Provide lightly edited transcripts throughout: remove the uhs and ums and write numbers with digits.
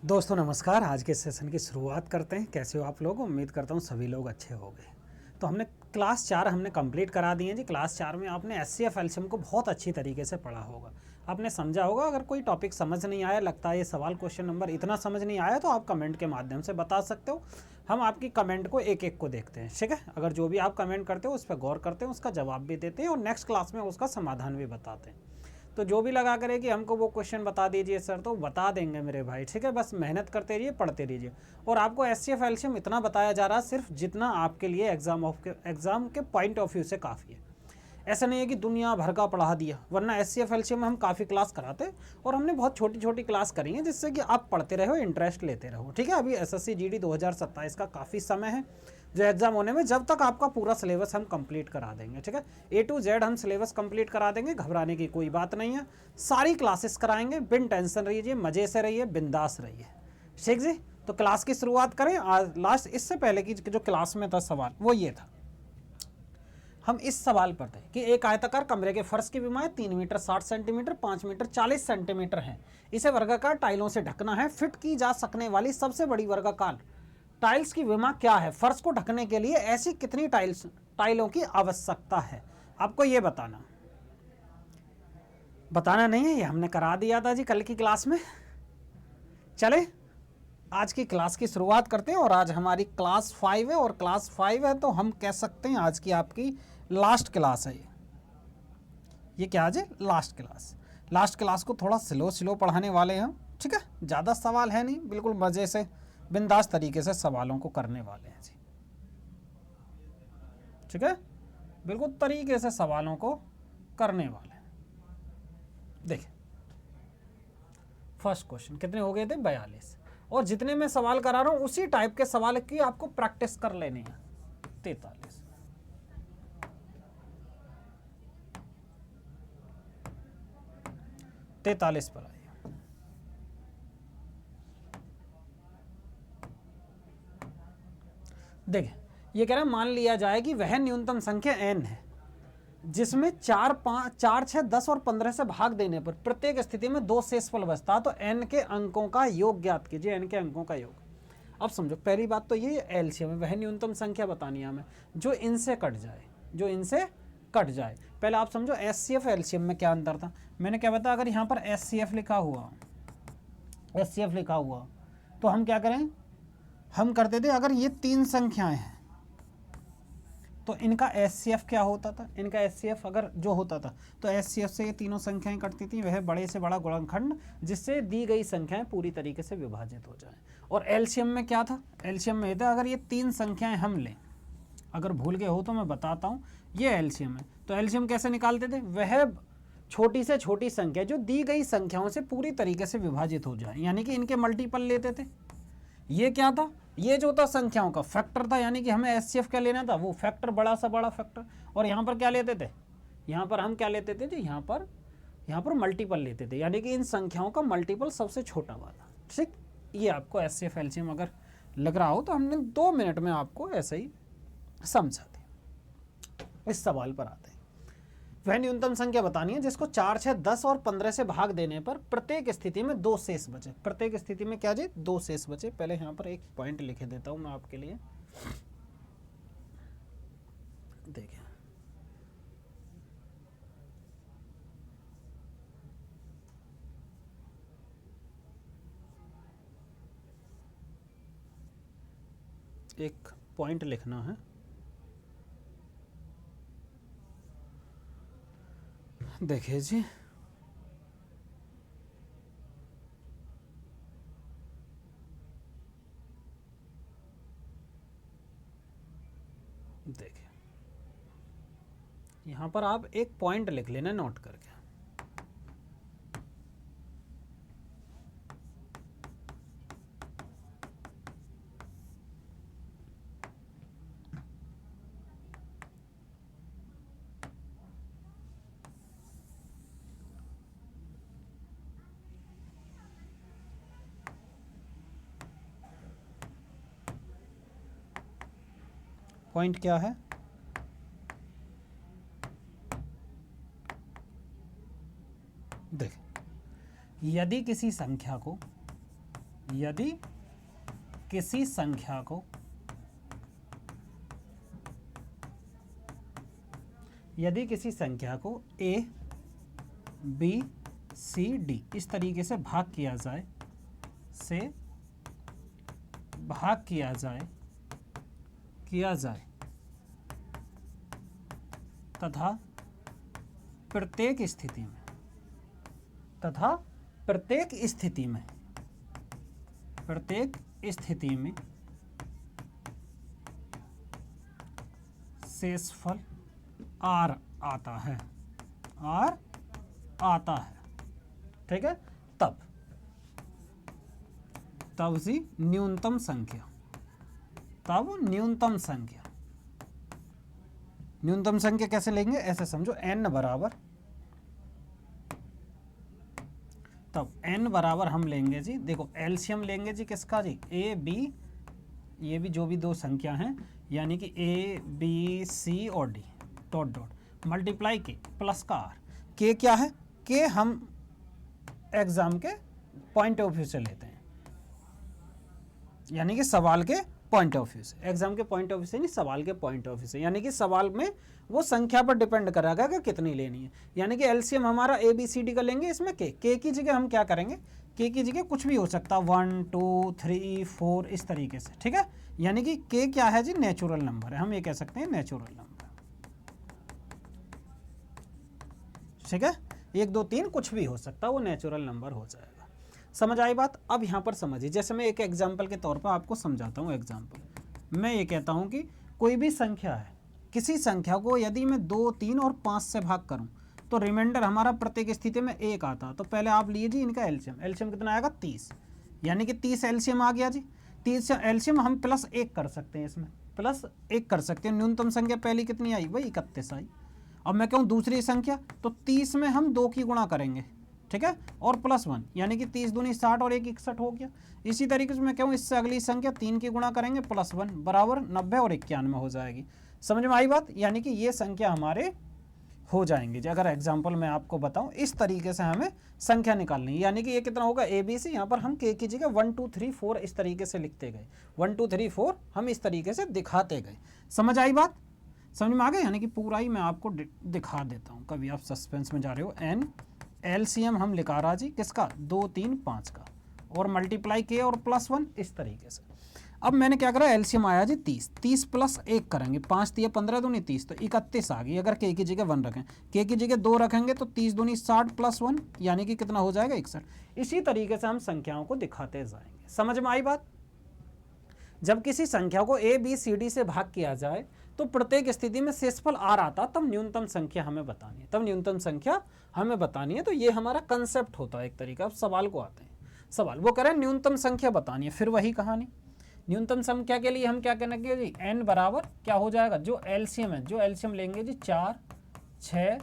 दोस्तों नमस्कार। आज के सेशन की शुरुआत करते हैं। कैसे हो आप लोग? उम्मीद करता हूँ सभी लोग अच्छे होंगे। तो हमने क्लास 4 हमने कंप्लीट करा दी है जी। क्लास 4 में आपने एचसीएफ एलसीएम को बहुत अच्छी तरीके से पढ़ा होगा, आपने समझा होगा। अगर कोई टॉपिक समझ नहीं आया, लगता है ये सवाल क्वेश्चन नंबर इतना समझ नहीं आया, तो आप कमेंट के माध्यम से बता सकते हो। हम आपकी कमेंट को एक एक को देखते हैं, ठीक है। अगर जो भी आप कमेंट करते हो उस पर गौर करते हैं, उसका जवाब भी देते हैं और नेक्स्ट क्लास में उसका समाधान भी बताते हैं। तो जो भी लगा करे कि हमको वो क्वेश्चन बता दीजिए सर, तो बता देंगे मेरे भाई, ठीक है। बस मेहनत करते रहिए, पढ़ते रहिए। और आपको एचसीएफ एलसीएम इतना बताया जा रहा है सिर्फ जितना आपके लिए एग्जाम के पॉइंट ऑफ व्यू से काफ़ी है। ऐसा नहीं है कि दुनिया भर का पढ़ा दिया, वरना एचसीएफ एलसीएम में हम काफ़ी क्लास कराते और हमने बहुत छोटी छोटी क्लास करी है, जिससे कि आप पढ़ते रहो, इंटरेस्ट लेते रहो, ठीक है। अभी एसएससी जीडी 2027 का काफ़ी समय है जो एग्जाम होने में, जब तक आपका पूरा सिलेबस हम कंप्लीट करा देंगे, ठीक है। ए टू जेड हम सिलेबस कंप्लीट करा देंगे, घबराने की कोई बात नहीं है। सारी क्लासेस कराएंगे, बिन टेंशन रहिए, मजे से रहिए, बिंदास रहिए, ठीक जी। तो क्लास की शुरुआत करें। आज लास्ट इससे पहले की जो क्लास में था सवाल वो ये था, हम इस सवाल पर थे कि एक आयताकार कमरे के फर्श की विमाएं 3 मीटर 60 सेंटीमीटर 5 मीटर 40 सेंटीमीटर है। इसे वर्गाकार टाइलों से ढकना है। फिट की जा सकने वाली सबसे बड़ी वर्गाकार टाइल्स की विमा क्या है? फर्श को ढकने के लिए ऐसी कितनी टाइलों की आवश्यकता है? आपको ये बताना नहीं है, ये हमने करा दिया था जी कल की क्लास में। चले आज की क्लास की शुरुआत करते हैं। और आज हमारी क्लास 5 है, और क्लास 5 है तो हम कह सकते हैं आज की आपकी लास्ट क्लास है। ये क्या आज है? Last class. लास्ट क्लास को थोड़ा स्लो स्लो पढ़ाने वाले हैं हम, ठीक है। ज़्यादा सवाल है नहीं, बिल्कुल मज़े से बिंदास तरीके से सवालों को करने वाले हैं जी, ठीक है। बिल्कुल तरीके से सवालों को करने वाले हैं। देखिए फर्स्ट क्वेश्चन कितने हो गए थे? 42। और जितने मैं सवाल करा रहा हूं उसी टाइप के सवाल की आपको प्रैक्टिस कर लेनी है। 43 43 पर आइए। देखिए ये कह रहा है मान लिया जाए कि वह न्यूनतम संख्या n है जिसमें 4, 5, 4, 6, 10 और 15 से भाग देने पर प्रत्येक स्थिति में 2 शेषफल बचता। तो n के अंकों का योग ज्ञात कीजिए। n के अंकों का योग। अब समझो, पहली बात तो ये एलसीएम है, वह न्यूनतम संख्या बतानी है हमें जो इनसे कट जाए, जो इनसे कट जाए। पहले आप समझो एचसीएफ एलसीएम में क्या अंतर था। मैंने क्या बताया, अगर यहाँ पर एचसीएफ लिखा हुआ, एचसीएफ लिखा हुआ तो हम क्या करें, हम करते थे अगर ये 3 संख्याएं हैं तो इनका एचसीएफ क्या होता था। इनका एचसीएफ अगर जो होता था तो एचसीएफ से ये तीनों संख्याएं कटती थी, वह बड़े से बड़ा गुणनखंड जिससे दी गई संख्याएं पूरी तरीके से विभाजित हो जाएं। और एलसीएम में क्या था? एलसीएम में था अगर ये 3 संख्याएं हम लें, अगर भूल गए हो तो मैं बताता हूँ, ये एलसीएम है। तो एलसीएम कैसे निकालते थे? वह छोटी से छोटी संख्या जो दी गई संख्याओं से पूरी तरीके से विभाजित हो जाए, यानी कि इनके मल्टीपल लेते थे। ये क्या था? ये जो था संख्याओं का फैक्टर था, यानी कि हमें एचसीएफ क्या लेना था, वो फैक्टर, बड़ा सा बड़ा फैक्टर। और यहाँ पर क्या लेते थे? यहाँ पर हम क्या लेते थे? यहाँ पर मल्टीपल लेते थे, यानी कि इन संख्याओं का मल्टीपल सबसे छोटा वाला, ठीक। ये आपको एचसीएफ एलसीएम अगर लग रहा हो तो हमने 2 मिनट में आपको ऐसे ही समझा दिया। इस सवाल पर आते हैं। वह न्यूनतम संख्या बतानी है जिसको 4, 6, 10 और 15 से भाग देने पर प्रत्येक स्थिति में 2 शेष बचे। प्रत्येक स्थिति में क्या जी? 2 शेष बचे। पहले यहाँ पर एक पॉइंट लिखे देता हूं मैं आपके लिए। देखिए एक पॉइंट लिखना है। देखिए जी, देखिए यहाँ पर आप एक पॉइंट लिख लेना नोट करके। पॉइंट क्या है? देख, यदि किसी संख्या को यदि किसी संख्या को a b c d इस तरीके से भाग किया जाए तथा प्रत्येक स्थिति में शेषफल r आता है, ठीक है। तब जी न्यूनतम संख्या कैसे लेंगे, ऐसे समझो n बराबर, तब n बराबर हम लेंगे जी, देखो एलसीएम लेंगे जी किसका जी, a b, ये भी जो भी दो संख्या हैं यानी कि a b c और d डॉट डॉट मल्टीप्लाई के प्लस का r। k क्या है, k हम एग्जाम के पॉइंट ऑफ व्यू से लेते हैं, यानी कि सवाल के पॉइंट ऑफ व्यू से, एग्जाम के पॉइंट ऑफ व्यू से नहीं, सवाल के पॉइंट ऑफ व्यू से, यानी कि सवाल में वो संख्या पर डिपेंड करेगा कि कितनी लेनी है। यानी कि एलसीएम हमारा ए बी सी डी का लेंगे, इसमें के की जगह हम क्या करेंगे, के की जगह कुछ भी हो सकता है, 1 2 3 4 इस तरीके से, ठीक है। यानी कि के क्या है जी, नेचुरल नंबर है, हम ये कह सकते हैं नेचुरल नंबर, ठीक है। 1 2 3 कुछ भी हो सकता है, वो नेचुरल नंबर हो जाएगा। समझ आई बात। अब यहाँ पर समझिए, जैसे मैं एक एग्जाम्पल के तौर पर आपको समझाता हूँ। एग्जाम्पल मैं ये कहता हूँ कि कोई भी संख्या है, किसी संख्या को यदि मैं 2 3 और 5 से भाग करूँ तो रिमाइंडर हमारा प्रत्येक स्थिति में 1 आता। तो पहले आप लीजिए इनका एलसीएम कितना आएगा, 30, यानी कि 30 एलसीएम आ गया जी। 30 एलसीएम हम +1 कर सकते हैं, इसमें +1 कर सकते हैं। न्यूनतम संख्या पहली कितनी आई, वही 31 आई। अब मैं कहूँ दूसरी संख्या, तो 30 में हम 2 की गुणा करेंगे, ठीक है, और +1, यानी कि 30 दूनी 60 और 1 61 हो गया। इसी तरीके से मैं कहूँ इससे अगली संख्या 3 की गुणा करेंगे +1 बराबर 90 और 91 हो जाएगी। समझ में आई बात। यानी कि ये संख्या हमारे हो जाएंगे। अगर एग्जाम्पल मैं आपको बताऊं, इस तरीके से हमें संख्या निकालनी है। यानी कि ये कितना होगा, ए बी सी, यहाँ पर हम के की जगह 1 2 3 4 इस तरीके से लिखते गए, 1 2 3 4 हम इस तरीके से दिखाते गए। समझ आई बात, समझ में आ गया। यानी कि पूरा ही मैं आपको दिखा देता हूँ, कभी आप सस्पेंस में जा रहे हो। एन एलसीएम हम लिखा रहा जी किसका, 2 3 5 का, और मल्टीप्लाई के और +1 इस तरीके से। अब मैंने क्या करा, एलसीएम आया जी 30 +1 करेंगे, 5 3 15 दूनी 30, तो 31 आ गई। अगर के की जगह 1 रखें, के की जगह 2 रखेंगे तो 30 दूनी 60 +1 यानी कि कितना हो जाएगा, 61। इसी तरीके से हम संख्याओं को दिखाते जाएंगे। समझ में आई बात। जब किसी संख्या को ए बी सी डी से भाग किया जाए तो प्रत्येक स्थिति में शेषफल r आता, तब न्यूनतम संख्या हमें बतानी है, तो ये हमारा कंसेप्ट होता है एक तरीका। अब सवाल को आते हैं, सवाल वो करें न्यूनतम संख्या बतानी है, फिर वही कहानी। न्यूनतम संख्या के लिए हम क्या करेंगे जी, n बराबर क्या हो जाएगा, जो एलसीएम है, जो एलसीएम लेंगे जी 4 6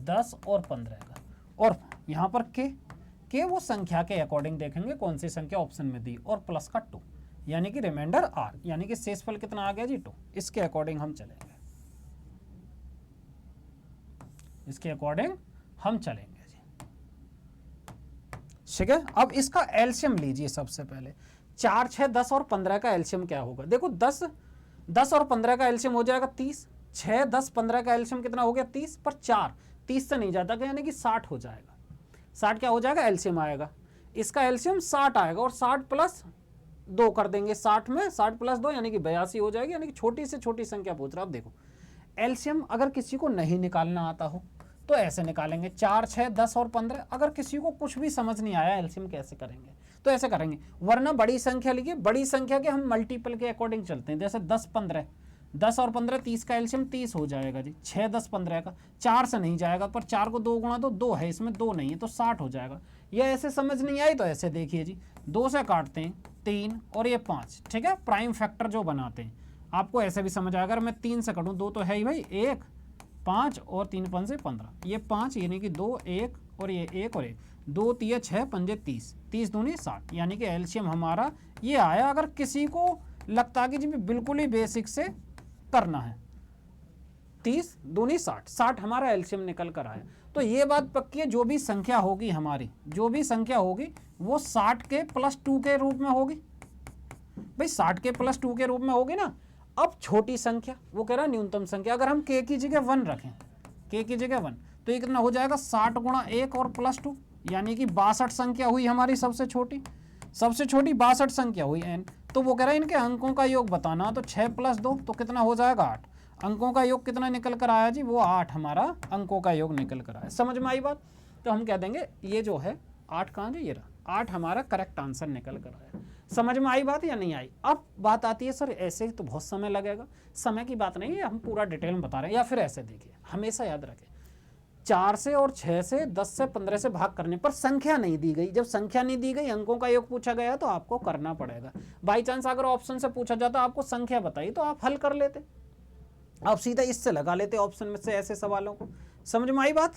10 और 15 का, और यहाँ पर के वो संख्या के अकॉर्डिंग देखेंगे कौन सी संख्या ऑप्शन में दी, और प्लस का 2, यानी कि रिमाइंडर r, यानी कि शेषफल कितना आ गया जी 2। इसके अकॉर्डिंग हम चलेंगे, इसके अकॉर्डिंग हम चलेंगे जी, ठीक है। अब इसका एलसीएम लीजिए। सबसे पहले 4 6 10 और 15 का एलसीएम क्या होगा, देखो 10 और 15 का एलसीएम हो जाएगा 30, 6 10 15 का एलसीएम कितना हो गया 30, पर 4 30 से नहीं जाता, यानी कि 60 हो जाएगा। 60 क्या हो जाएगा, एलसीएम आएगा, इसका एलसीएम 60 आएगा, और 60 + 2 कर देंगे, 60 में 60 + 2 यानी कि 82 हो जाएगी। यानी कि छोटी से छोटी संख्या पूछ रहा। अब देखो एलसीएम अगर किसी को नहीं निकालना आता हो तो ऐसे निकालेंगे, 4 6 10 और 15। अगर किसी को कुछ भी समझ नहीं आया एलसीएम कैसे करेंगे तो ऐसे करेंगे, वरना बड़ी संख्या लिखिए, बड़ी संख्या के हम मल्टीपल के अकॉर्डिंग चलते हैं। जैसे 10 15, 10 और 15 30 का एलसीएम 30 हो जाएगा जी। 6 10 15 का 4 से नहीं जाएगा, पर 4 को 2 गुणा तो 2 है, इसमें 2 नहीं है तो 60 हो जाएगा। ये ऐसे समझ नहीं आई तो ऐसे देखिए जी, 2 से काटते हैं 3 और ये 5, ठीक है, प्राइम फैक्टर जो बनाते हैं। आपको ऐसे भी समझ आएगा, अगर मैं 3 से काटूँ, 2 तो है ही भाई, 1 5 और 3 5 से 15, ये 5 यानी कि 2 1 और ये 1 और 1, 2 3 6 5 30, 30 दूनी 60, यानी कि एलसीएम हमारा ये आया। अगर किसी को लगता है कि जी बिल्कुल ही बेसिक से करना है, 30 दूनी 60, 60 हमारा एलसीएम निकल कर आया। तो ये बात पक्की है, जो भी संख्या होगी हमारी, जो भी संख्या होगी वो 60 के प्लस 2 के रूप में होगी। भाई 60 के प्लस 2 के रूप में होगी ना। अब छोटी संख्या, वो कह रहा है न्यूनतम संख्या, अगर हम k की जगह 1 रखें, k की जगह 1, तो ये कितना हो जाएगा 60 गुणा 1 और प्लस 2, यानी कि 62 संख्या हुई हमारी सबसे छोटी 62 संख्या हुई n। तो वो कह रहा है इनके अंकों का योग बताना, तो 6 प्लस 2 तो कितना हो जाएगा 8। अंकों का योग कितना निकल कर आया जी, वो 8 हमारा अंकों का योग निकल कर आया। समझ में आई बात? तो हम कह देंगे ये जो है 8 कहाँ जी, ये रहा 8 हमारा करेक्ट आंसर निकल कर आया। समझ में आई बात या नहीं आई? अब बात आती है सर ऐसे तो बहुत समय लगेगा। समय की बात नहीं है, हम पूरा डिटेल में बता रहे हैं। या फिर ऐसे देखिए, हमेशा याद रखें 4 से और 6 से 10 से 15 से भाग करने पर संख्या नहीं दी गई। जब संख्या नहीं दी गई, अंकों का योग पूछा गया, तो आपको करना पड़ेगा। बाई चांस अगर ऑप्शन से पूछा जाता आपको संख्या बताई, तो आप हल कर लेते, आप सीधा इससे लगा लेते ऑप्शन में से ऐसे सवालों को। समझ में आई बात?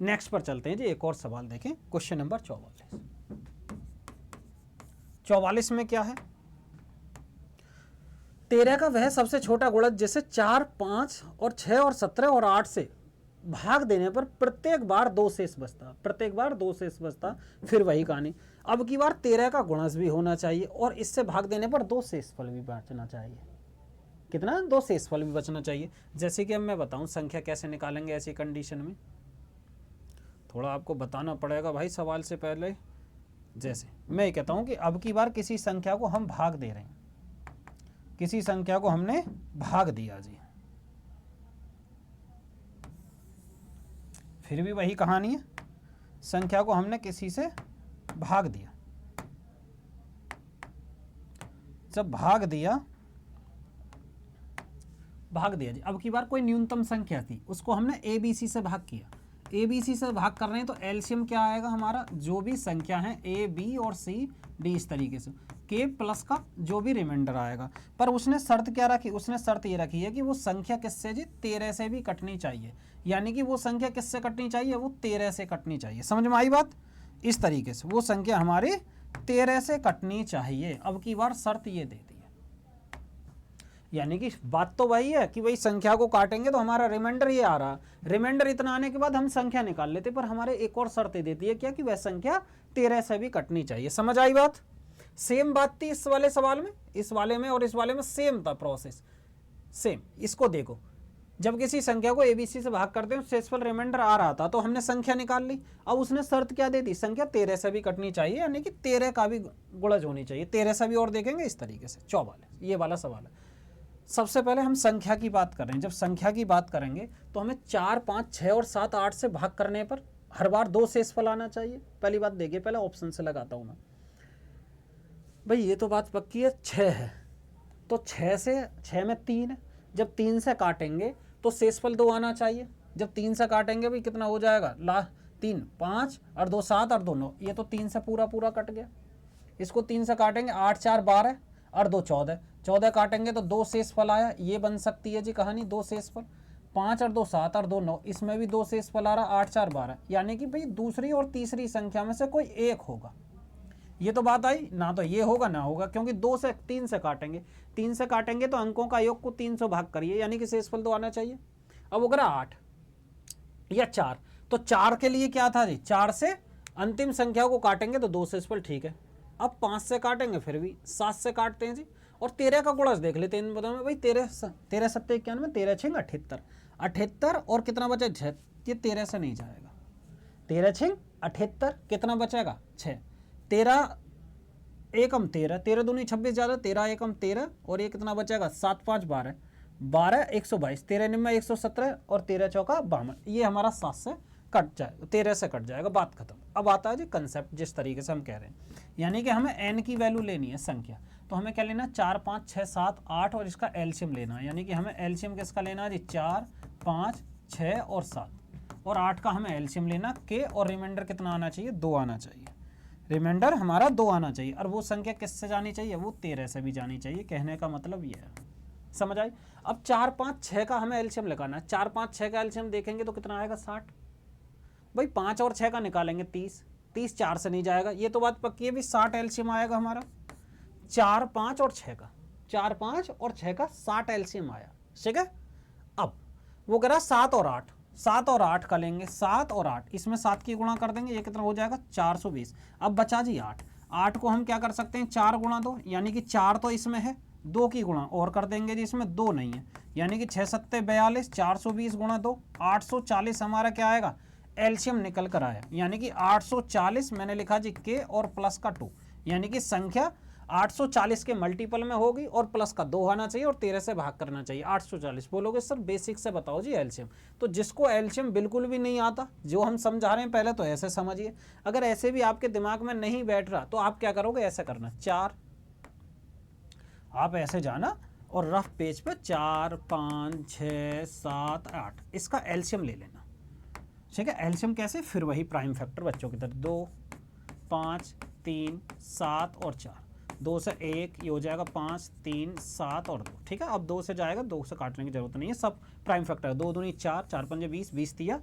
नेक्स्ट पर चलते हैं जी, एक और सवाल देखें, क्वेश्चन नंबर 44 में क्या है? 13 का वह सबसे छोटा गुणज जिसे 4, 5 और 6 और 17 और 8 से भाग देने पर प्रत्येक बार 2 शेष बचता, प्रत्येक बार 2 शेष बचता। फिर वही कहानी, अब की बार 13 का गुणज भी होना चाहिए और इससे भाग देने पर 2 शेषफल भी बचना चाहिए। कितना? 2 शेषफल भी बचना चाहिए। जैसे कि अब मैं बताऊं संख्या कैसे निकालेंगे ऐसी कंडीशन में, थोड़ा आपको बताना पड़ेगा भाई सवाल से पहले। जैसे मैं कहता हूं कि अब की बार किसी संख्या को हम भाग दे रहे हैं, किसी संख्या को हमने भाग दिया जी, फिर भी वही कहानी है, संख्या को हमने किसी से भाग दिया। जब भाग दिया जी, अब की बार कोई न्यूनतम संख्या थी, उसको हमने ABC से भाग किया। ABC से भाग कर रहे हैं तो एलसीएम क्या आएगा हमारा, जो भी संख्या है A, B और C, D, इस तरीके से K प्लस का जो भी रिमाइंडर आएगा। पर उसने शर्त क्या रखी? उसने शर्त ये रखी है कि वो संख्या किससे जी, 13 से भी कटनी चाहिए। यानी कि वो संख्या किससे कटनी चाहिए, वो 13 से कटनी चाहिए। समझ में आई बात? इस तरीके से वो संख्या हमारी 13 से कटनी चाहिए। अब की बार शर्त ये दे दी है, यानी कि बात तो वही है कि वही संख्या को काटेंगे तो हमारा रिमाइंडर ये आ रहा, रिमाइंडर इतना आने के बाद हम संख्या निकाल लेते, पर हमारे एक और शर्त देती है क्या, कि वह संख्या 13 से भी कटनी चाहिए। समझ आई बात? सेम बात थी इस वाले सवाल में, इस वाले में और इस वाले में सेम था प्रोसेस, सेम। इसको देखो, जब किसी संख्या को ABC से भाग करते हैं शेषफल रिमाइंडर आ रहा था, तो हमने संख्या निकाल ली। अब उसने शर्त क्या दे दी, संख्या 13 से भी कटनी चाहिए, यानी कि 13 का भी गुणज होनी चाहिए। 13 से भी और देखेंगे इस तरीके से। 44 ये वाला सवाल है। सबसे पहले हम संख्या की बात कर रहे हैं। जब संख्या की बात करेंगे तो हमें 4, 5, 6 और 7, 8 से भाग करने पर हर बार 2 शेषफल आना चाहिए। पहली बात देखिए, पहले ऑप्शन से लगाता हूं मैं। भाई ये तो बात पक्की है, 6 है तो 6 में 3 है। जब 3 से काटेंगे तो शेषफल 2 आना चाहिए। जब 3 से काटेंगे भाई कितना हो जाएगा, 3, 5 और 2 7 और 2 9, ये तो 3 से पूरा पूरा कट गया। इसको 3 से काटेंगे, 8 4 12 और 2 14, 14 काटेंगे तो 2 शेषफल आया। ये बन सकती है जी कहानी 2 शेषफल। 5 और 2 7 और 2 9, इसमें भी 2 शेषफल आ रहा, 8 4 12, यानी कि भाई दूसरी और तीसरी संख्या में से कोई एक होगा। ये तो बात आई ना, तो ये होगा ना होगा, क्योंकि 2 से 3 से काटेंगे, 3 से काटेंगे तो अंकों का योग को 3 से भाग करिए, यानी कि शेषफल 2 आना चाहिए। अब अगर 8 या 4, तो 4 के लिए क्या था जी, 4 से अंतिम संख्या को काटेंगे तो 2 शेषफल, ठीक है। अब 5 से काटेंगे फिर भी, 7 से काटते हैं जी, और 13 का गुणज देख लेते हैं इन बताओ में। भाई 13 7 91, 13 6 78, 78 और कितना बचा 6, ये 13 से नहीं जाएगा। 13 6 78, कितना बचेगा 6, 13 एकम 13, 13 दूनी 26 ज़्यादा, 13 एकम 13 और ये कितना बचेगा 7 5 12, 12 122, 13 निम्न 117 और 13 चौका 52, ये हमारा 7 से कट जाएगा, 13 से कट जाएगा, बात खत्म। अब आता है जी कंसेप्ट, जिस तरीके से हम कह रहे हैं, यानी कि हमें n की वैल्यू लेनी है संख्या, तो हमें क्या लेना, 4 5 6 7 8 और इसका एलसीएम लेना है। यानी कि हमें एलसीएम किसका लेना है जी, 4 5 6 और 7 और 8 का हमें एलसीएम लेना k, और रिमाइंडर कितना आना चाहिए, 2 आना चाहिए। रिमाइंडर हमारा 2 आना चाहिए, और वो संख्या किससे जानी चाहिए, वो 13 से भी जानी चाहिए। कहने का मतलब ये है, समझ आई? अब 4 5 6 का हमें एलसीएम लगाना है। 4 5 6 का एलसीएम देखेंगे तो कितना आएगा 60। भाई 5 और 6 का निकालेंगे 30, 30 4 से नहीं जाएगा, ये तो बात पक्की है भी 60 एलसीएम आएगा हमारा। 4 5 और 6 का, 4 5 और 6 का 60 एलसीएम आया, ठीक है। अब वो कह रहा 7 और 8, 7 और 8 का लेंगे, 7 और 8, इसमें 7 की गुणा कर देंगे, ये कितना हो जाएगा 420। अब बचा जी 8, 8 को हम क्या कर सकते हैं 4 गुणा 2, यानी कि 4 तो इसमें है, 2 की गुणा और कर देंगे जी, इसमें 2 नहीं है, यानी कि 6 सत्ते 42, 420 गुणा 2 840 हमारा क्या आएगा, एलसीएम निकल कर आया, यानी कि 840 मैंने लिखा जी के और प्लस का 2, यानी कि संख्या 840 के मल्टीपल में होगी और प्लस का 2 आना चाहिए और 13 से भाग करना चाहिए। 840 बोलोगे सर बेसिक से बताओ जी एलसीएम, तो जिसको एलसीएम बिल्कुल भी नहीं आता, जो हम समझा रहे हैं पहले तो ऐसे समझिए, अगर ऐसे भी आपके दिमाग में नहीं बैठ रहा तो आप क्या करोगे, ऐसे करना 4, आप ऐसे जाना और रफ पेज पे 4 5 6 7 8 इसका एलसीएम ले लेना, ठीक है। एलसीएम कैसे, फिर वही प्राइम फैक्टर बच्चों की तरह, 2 5 3 7 और 4, 2 से 1 ये हो जाएगा 5 3 7 और 2, ठीक है। अब 2 से जाएगा, 2 से काटने की जरूरत नहीं है, सब प्राइम फैक्टर है। 2 दूनी 4, 4 पंजे 20, 20 तिया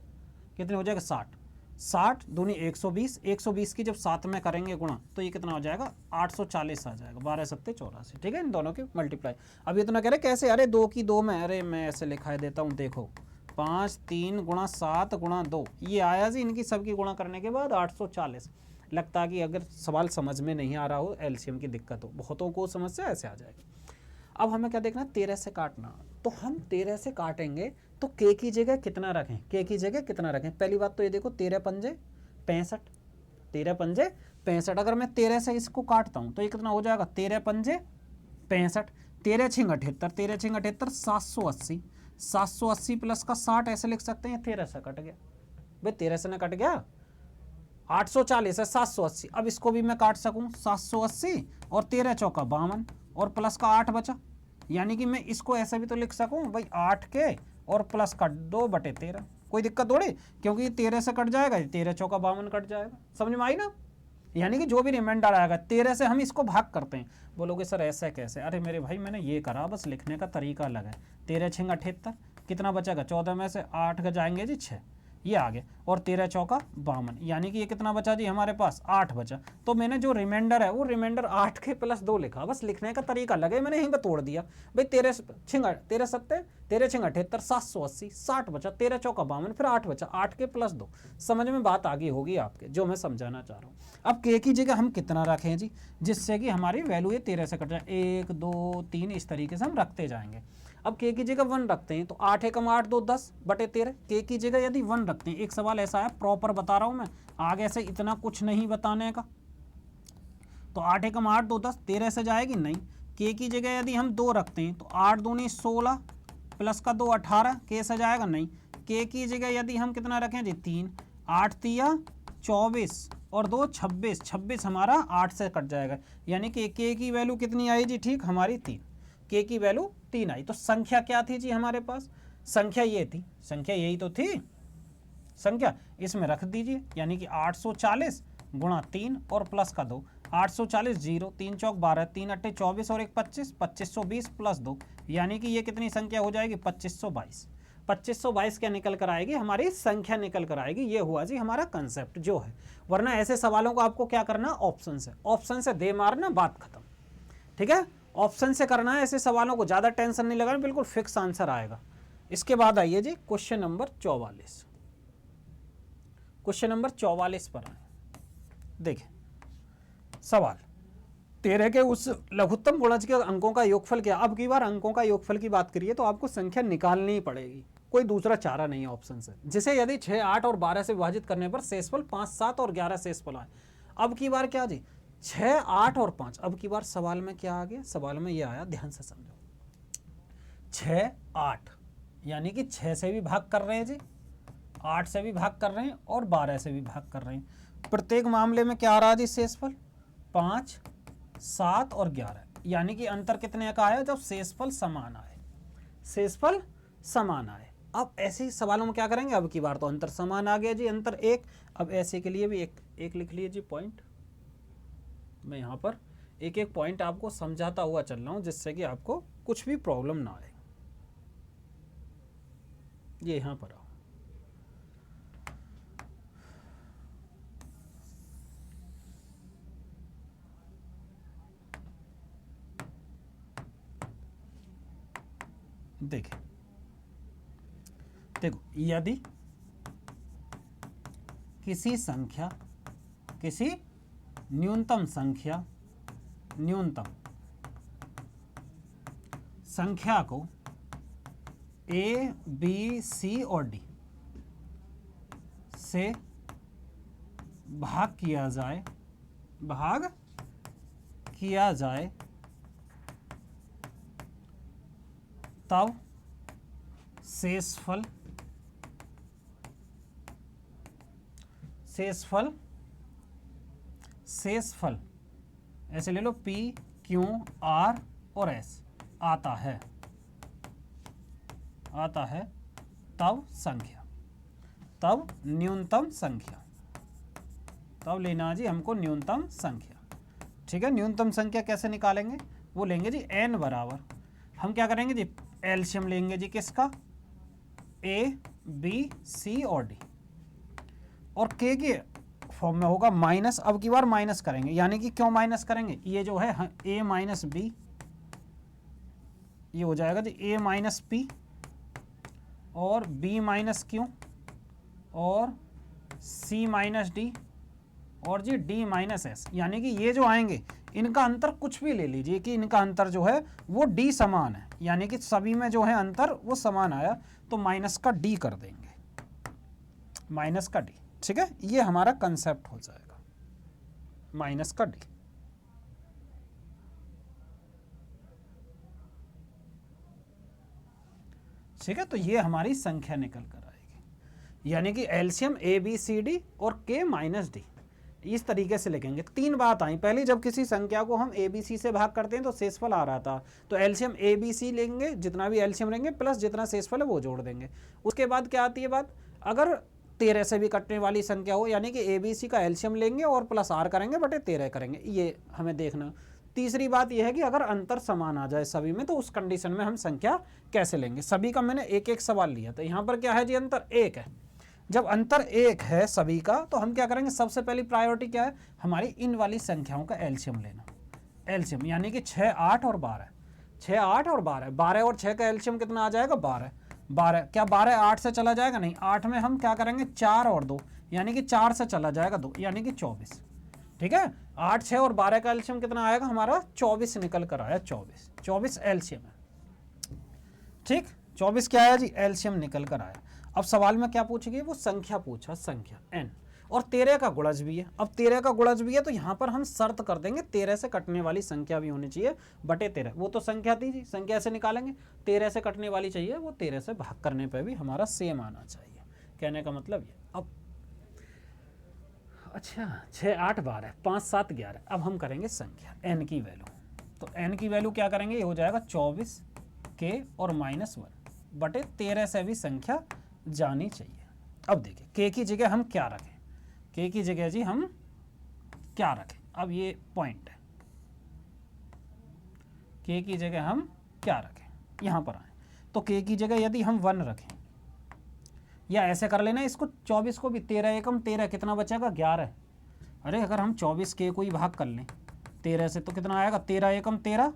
कितने हो जाएगा 60, 60 दूनी 120, 120 की जब 7 में करेंगे गुणा तो ये कितना हो जाएगा 840 आ जाएगा, 12 सत्ते 84, ठीक है। इन दोनों की मल्टीप्लाई, अब ये तो ना कह रहे कैसे, अरे 2 की 2 में, अरे मैं ऐसे लिखा देता हूँ, देखो 5 3 गुणा 7 गुणा 2 ये आया जी, इनकी सबकी गुणा करने के बाद 840। लगता है कि अगर सवाल समझ में नहीं आ रहा हो, एलसीएम की दिक्कत हो, बहुतों को समस्या ऐसे आ जाएगी। अब हमें क्या देखना, 13 से काटना, तो हम 13 से काटेंगे तो के की जगह कितना रखें, के की जगह कितना रखें। पहली बात तो ये देखो 13 पंजे 65, 13 पंजे 65, अगर मैं 13 से इसको काटता हूँ तो ये कितना हो जाएगा 13 पंजे 65, 13 छिंग 78, 13 छिंग 78 780, 780 प्लस का 60 ऐसे लिख सकते हैं, 13 से कट गया भाई, 13 से ना कट गया, 840 है 780, अब इसको भी मैं काट सकूं 780 और 13 चौका 52 और प्लस का 8 बचा, यानी कि मैं इसको ऐसे भी तो लिख सकूं भाई 8 के और प्लस का 2/13, कोई दिक्कत थोड़ी, क्योंकि 13 से कट जाएगा, 13 चौका 52 कट जाएगा, समझ में आई ना। यानी कि जो भी रिमाइंडर आएगा 13 से हम इसको भाग करते हैं। बोलोगे सर ऐसा कैसे, अरे मेरे भाई मैंने ये करा, बस लिखने का तरीका अलग है। 13 छिंग 78, कितना बचेगा 14 में से 8 का जाएंगे जी 6, ये आ गया, और 13 चौका 52, यानी कि ये कितना बचा जी हमारे पास 8 बचा। तो मैंने जो रिमाइंडर है वो रिमाइंडर 8 के प्लस 2 लिखा, बस लिखने का तरीका लगे, मैंने यहीं पर तोड़ दिया भाई, 13 सत्ते 13 छिंग 78 780, 60 बचा, 13 चौका 52, फिर 8 बचा, 8 के प्लस 2। समझ में बात आगे होगी आपके, जो मैं समझाना चाह रहा हूँ। अब के की जगह हम कितना रखें जी, जिससे कि हमारी वैल्यू ये 13 से कट जाए, 1 2 3 इस तरीके से हम रखते जाएंगे। अब के की जगह 1 रखते हैं तो 8 एकम 8 2 10/13, के की जगह यदि 1 रखते हैं, एक सवाल ऐसा है प्रॉपर बता रहा हूं मैं, आगे से इतना कुछ नहीं बताने का, तो 8 एकम 8 2 10, 13 से जाएगी नहीं। के की जगह यदि हम 2 रखते हैं तो 8 दूनी 16 प्लस का 2 18, के से जाएगा नहीं। के की जगह यदि हम कितना रखें जी 3, 8 तिया 24 और 2 26, 26 हमारा 8 से कट जाएगा, यानी कि के की वैल्यू कितनी आई जी, ठीक हमारी 3, के की वैल्यू 3 आई। तो संख्या क्या थी जी हमारे पास, संख्या ये थी, संख्या यही तो थी संख्या, इसमें रख दीजिए, यानी कि 840 गुणा 3 और प्लस का 2, 840 0 3 चौक 12 3 अट्ठे 24 और 1 25, 2520 प्लस 2, यानी कि ये कितनी संख्या हो जाएगी 2522। 2522 क्या निकल कर आएगी, हमारी संख्या निकल कर आएगी। ये हुआ जी हमारा कंसेप्ट जो है, वरना ऐसे सवालों को आपको क्या करना, ऑप्शन से, ऑप्शन से दे मारना, बात खत्म, ठीक है। ऑप्शन से करना है, ऐसे सवालों को ज़्यादा टेंशन नहीं लगाना, बिल्कुल फिक्स आंसर आएगा। इसके बाद आइए जी क्वेश्चन नंबर 44, क्वेश्चन नंबर 44 पर आए। देखिए सवाल, 13 के उस लघुत्तम गुणज के अंकों का योगफल क्या। अब की बार अंकों का योगफल की बात करिए तो आपको संख्या निकालनी ही पड़ेगी, कोई दूसरा चारा नहीं है ऑप्शन से, जिसे यदि 6 8 और 12 से विभाजित करने पर शेषफल 5 7 और 11 शेषफल आए। अब की बार क्या जी 6 8 और 5, अब की बार सवाल में क्या आ गया, सवाल में ये आया, ध्यान से समझो, 6 8 यानी कि 6 से भी भाग कर रहे हैं जी, 8 से भी भाग कर रहे हैं और 12 से भी भाग कर रहे हैं। प्रत्येक मामले में क्या आ रहा जी शेषफल 5 7 और 11, यानी कि अंतर कितने का आया, जब शेषफल समान आए, शेषफल समान आए। अब ऐसे ही सवालों में क्या करेंगे, अब की बार तो अंतर समान आ गया जी, अंतर 1। अब ऐसे के लिए भी एक लिख लिए जी पॉइंट, मैं यहाँ पर एक एक पॉइंट आपको समझाता हुआ चल रहा हूँ, जिससे कि आपको कुछ भी प्रॉब्लम ना आए। ये यहाँ पर आओ, देखो यदि किसी न्यूनतम संख्या को ए बी सी और डी से भाग किया जाए तब शेषफल ऐसे ले लो P Q R और S आता है तब न्यूनतम संख्या, तब लेना जी हमको न्यूनतम संख्या। ठीक है, न्यूनतम संख्या कैसे निकालेंगे, वो लेंगे जी n बराबर, हम क्या करेंगे जी एलसीएम लेंगे जी किसका, ए बी सी और डी, और के के फॉर्म में होगा माइनस, अब की बार माइनस करेंगे, यानी कि क्यों माइनस करेंगे, ये जो है ए माइनस बी, ये हो जाएगा जी ए माइनस पी और बी माइनस क्यू और सी माइनस डी और जी डी माइनस एस, यानी कि ये जो आएंगे इनका अंतर कुछ भी ले लीजिए कि इनका अंतर जो है वो डी समान है, यानी कि सभी में जो है अंतर वो समान आया तो माइनस का डी कर देंगे, माइनस का डी। ठीक है, ये हमारा कंसेप्ट हो जाएगा माइनस का डी। ठीक है, तो ये हमारी संख्या निकल कर आएगी, यानी कि LCM A B C D और के माइनस डी, इस तरीके से लिखेंगे। तीन बात आई, पहले जब किसी संख्या को हम ए बी सी से भाग करते हैं तो शेषफल आ रहा था, तो एलसीएम ए बी सी लेंगे, जितना भी एलसीएम लेंगे प्लस जितना शेषफल है वो जोड़ देंगे। उसके बाद क्या आती है बात, अगर 13 से भी कटने वाली संख्या हो, यानी कि ए बी सी का एलसीएम लेंगे और प्लस आर करेंगे बटे 13 करेंगे, ये हमें देखना। तीसरी बात यह है कि अगर अंतर समान आ जाए सभी में तो उस कंडीशन में हम संख्या कैसे लेंगे। सभी का मैंने एक एक सवाल लिया था, यहाँ पर क्या है जी अंतर एक है, जब अंतर एक है सभी का तो हम क्या करेंगे, सबसे पहली प्रायोरिटी क्या है हमारी, इन वाली संख्याओं का एलसीएम लेना, एलसीएम यानी कि 6 8 और 12, 6 8 और 12, 12 और 6 का एलसीएम कितना आ जाएगा 12, 12 क्या 12 8 से चला जाएगा, नहीं, 8 में हम क्या करेंगे 4 और 2, यानी कि 4 से चला जाएगा 2, यानी कि 24। ठीक है, 8 6 और 12 का एलसीएम कितना आएगा हमारा 24 निकल कर आया, 24 एलसीएम है। ठीक, 24 क्या आया जी एलसीएम निकल कर आया। अब सवाल में क्या पूछेगी, वो संख्या पूछा, संख्या n, और 13 का गुणज भी है। अब 13 का गुणज भी है तो यहाँ पर हम शर्त कर देंगे 13 से कटने वाली संख्या भी होनी चाहिए बटे 13, वो तो संख्या थी जी, संख्या से निकालेंगे, 13 से कटने वाली चाहिए, वो 13 से भाग करने पर भी हमारा सेम आना चाहिए, कहने का मतलब ये। अब अच्छा 6 8 12 5 7 11, अब हम करेंगे संख्या n की वैल्यू, तो n की वैल्यू क्या करेंगे, ये हो जाएगा 24 के और -1 बटे 13 से भी संख्या जानी चाहिए। अब देखिए के की जगह हम क्या रखें, के की जगह जी हम क्या रखें, अब ये पॉइंट है, के की जगह हम क्या रखें, यहाँ पर आए तो के की जगह यदि हम 1 रखें, या ऐसे कर लेना इसको 24 को भी 13 एकम 13 कितना बचेगा 11, अरे अगर हम 24 के को ही भाग कर लें 13 से तो कितना आएगा 13 एकम 13,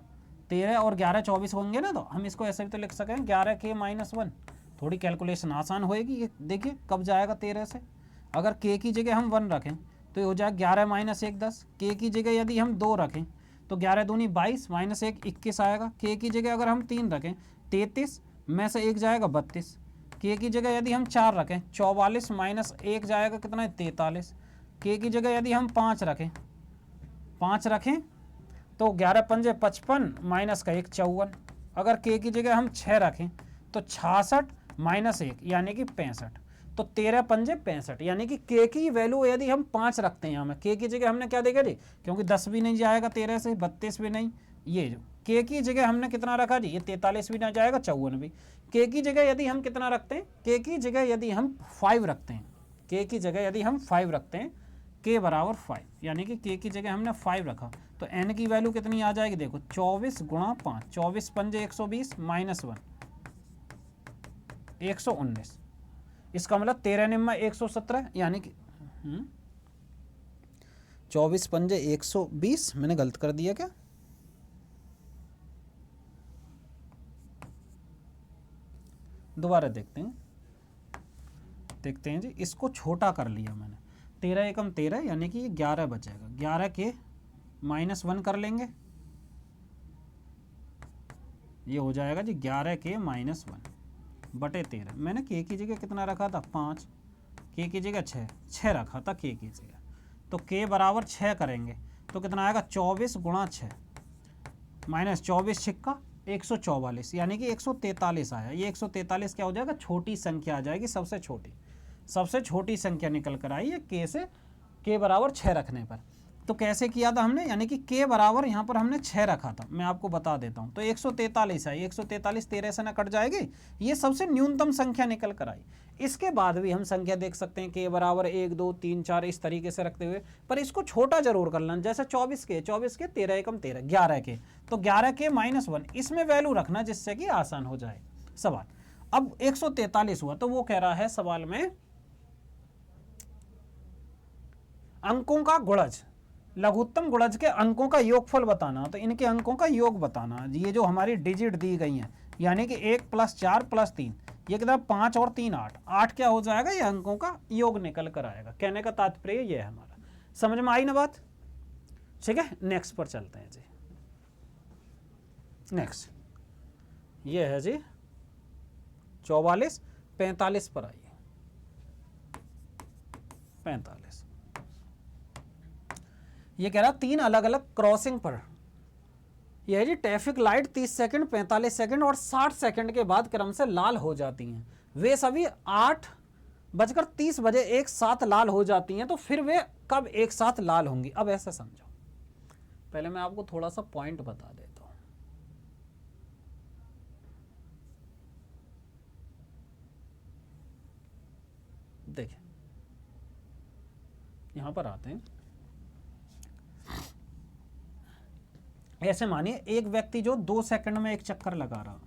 13 और 11 24 होंगे ना, तो हम इसको ऐसे भी तो लिख सकें 11 के -1, थोड़ी कैलकुलेशन आसान होएगी। ये देखिए कब जाएगा 13 से, अगर के की जगह हम 1 रखें तो ये हो जाएगा 11 - 1 10, के की जगह यदि हम 2 रखें तो 11 दूनी 22 -1 21 आएगा, के की जगह अगर हम 3 रखें 33 में से 1 जाएगा 32, के की जगह यदि हम 4 रखें 44 -1 जाएगा कितना है 43, के की जगह यदि हम 5 रखें तो 11 पंजे 55 माइनस का 1 54, अगर के की जगह हम 6 रखें तो 66 -1 यानी कि 65, तो 13 पंजे 65, यानी कि के की वैल्यू यदि हम 5 रखते हैं, यहाँ में के की जगह हमने क्या देखा जी, क्योंकि 10 भी नहीं जाएगा 13 से, 32 भी नहीं, ये जो के की जगह हमने कितना रखा जी, ये 43 भी ना जाएगा 54 भी। के की जगह यदि हम कितना रखते हैं, के की जगह यदि हम 5 रखते हैं, के की जगह यदि हम 5 रखते हैं, के बराबर 5, यानी कि के की जगह हमने 5 रखा तो एन की वैल्यू कितनी आ जाएगी, देखो 24 गुणा 5, 24 पंजे 120 -1 119, इसका मतलब 13 निम्मा 117, यानी कि 24 पंजे 120, मैंने गलत कर दिया क्या, दोबारा देखते हैं जी, इसको छोटा कर लिया मैंने, 13 एकम 13 यानी कि ये 11 बचेगा। 11 के -1 कर लेंगे, ये हो जाएगा जी 11 के -1 बटे 13। मैंने के की जगह कितना रखा था 5, के की जगह 6 रखा था के की जगह, तो के बराबर 6 करेंगे तो कितना आएगा 24 गुणा 6 माइनस 24 छिक्का 144 यानी कि 143 आया। ये 143 क्या हो जाएगा, छोटी संख्या आ जाएगी, सबसे छोटी संख्या निकल कर आई है के से, के बराबर 6 रखने पर। तो कैसे किया था हमने, यानी कि के बराबर यहाँ पर हमने 6 रखा था, मैं आपको बता देता हूँ। तो 143 आई, 143 13 से ना कट जाएगी, ये सबसे न्यूनतम संख्या निकल कर आई। इसके बाद भी हम संख्या देख सकते हैं के बराबर 1 2 3 4 इस तरीके से रखते हुए, पर इसको छोटा जरूर कर लेना। जैसे 24 के 13 एकम 13 11 के, तो 11 के -1 इसमें वैल्यू रखना जिससे कि आसान हो जाए सवाल। अब 143 हुआ तो वो कह रहा है सवाल में अंकों का गुणज, लघुत्तम गुणज के अंकों का योगफल बताना। तो इनके अंकों का योग बताना। ये जो हमारी डिजिट दी गई हैं, यानी कि 1 + 4 + 3, ये कितना 5 और 3 8, 8 क्या हो जाएगा, ये अंकों का योग निकल कर आएगा। कहने का तात्पर्य ये है हमारा, समझ में आई ना बात, ठीक है। नेक्स्ट पर चलते हैं जी। नेक्स्ट ये है जी 44 45 पर आइए। 45 ये कह रहा 3 अलग अलग क्रॉसिंग पर, यह है जी ट्रैफिक लाइट 30 सेकंड 45 सेकंड और 60 सेकंड के बाद क्रम से लाल हो जाती हैं। वे सभी 8:30 बजे एक साथ लाल हो जाती हैं, तो फिर वे कब एक साथ लाल होंगी। अब ऐसे समझो, पहले मैं आपको थोड़ा सा पॉइंट बता देता हूं। देखिए यहां पर आते हैं, ऐसे मानिए एक व्यक्ति जो 2 सेकंड में एक चक्कर लगा रहा,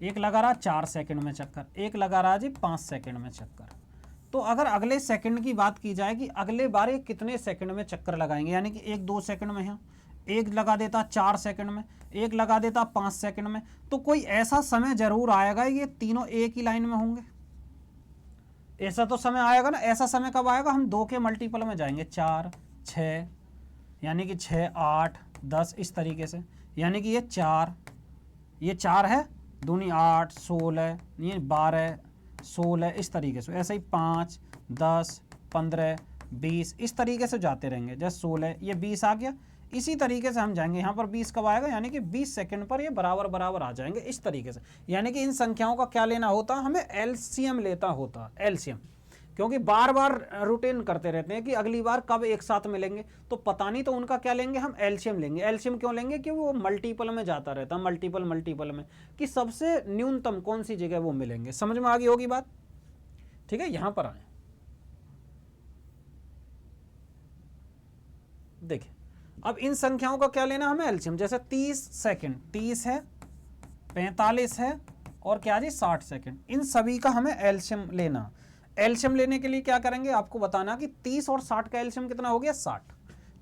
एक लगा रहा 4 सेकंड में चक्कर, एक लगा रहा जी 5 सेकंड में चक्कर। तो अगर अगले सेकंड की बात की जाए कि अगले बार ये कितने सेकंड में चक्कर लगाएंगे, यानी कि एक 2 सेकंड में है, एक लगा देता 4 सेकंड में, एक लगा देता 5 सेकंड में, तो कोई ऐसा समय जरूर आएगा ये तीनों एक ही लाइन में होंगे। ऐसा तो समय आएगा ना। ऐसा समय कब आएगा, हम 2 के मल्टीपल में जाएंगे, 4 6 यानी कि 6 8 10 इस तरीके से, यानी कि ये 4 है, दूनी 8 16, ये 12 16 इस तरीके से। ऐसे ही 5 10 15 20 इस तरीके से जाते रहेंगे। जैसे 16 ये 20 आ गया, इसी तरीके से हम जाएंगे। यहाँ पर 20 कब आएगा, यानी कि 20 सेकंड पर ये बराबर बराबर आ जाएंगे इस तरीके से। यानी कि इन संख्याओं का क्या लेना होता, हमें एलसीएम लेता होता, एलसीएम, क्योंकि बार बार रूटीन करते रहते हैं कि अगली बार कब एक साथ मिलेंगे, तो पता नहीं, तो उनका क्या लेंगे हम, एलसीएम लेंगे। एलसीएम क्यों लेंगे, क्योंकि वो मल्टीपल में जाता रहता है, मल्टीपल में, कि सबसे न्यूनतम कौन सी जगह वो मिलेंगे। समझ में आ गई होगी बात, ठीक है। यहां पर आए, देखिए अब इन संख्याओं का क्या लेना हमें, एलसीएम। जैसे 30 सेकंड 30 है, 45 है और क्या जी 60 सेकंड, इन सभी का हमें एलसीएम लेना। एलसीएम लेने के लिए क्या करेंगे, आपको बताना कि 30 और 60 का एलसीएम कितना हो गया, 60।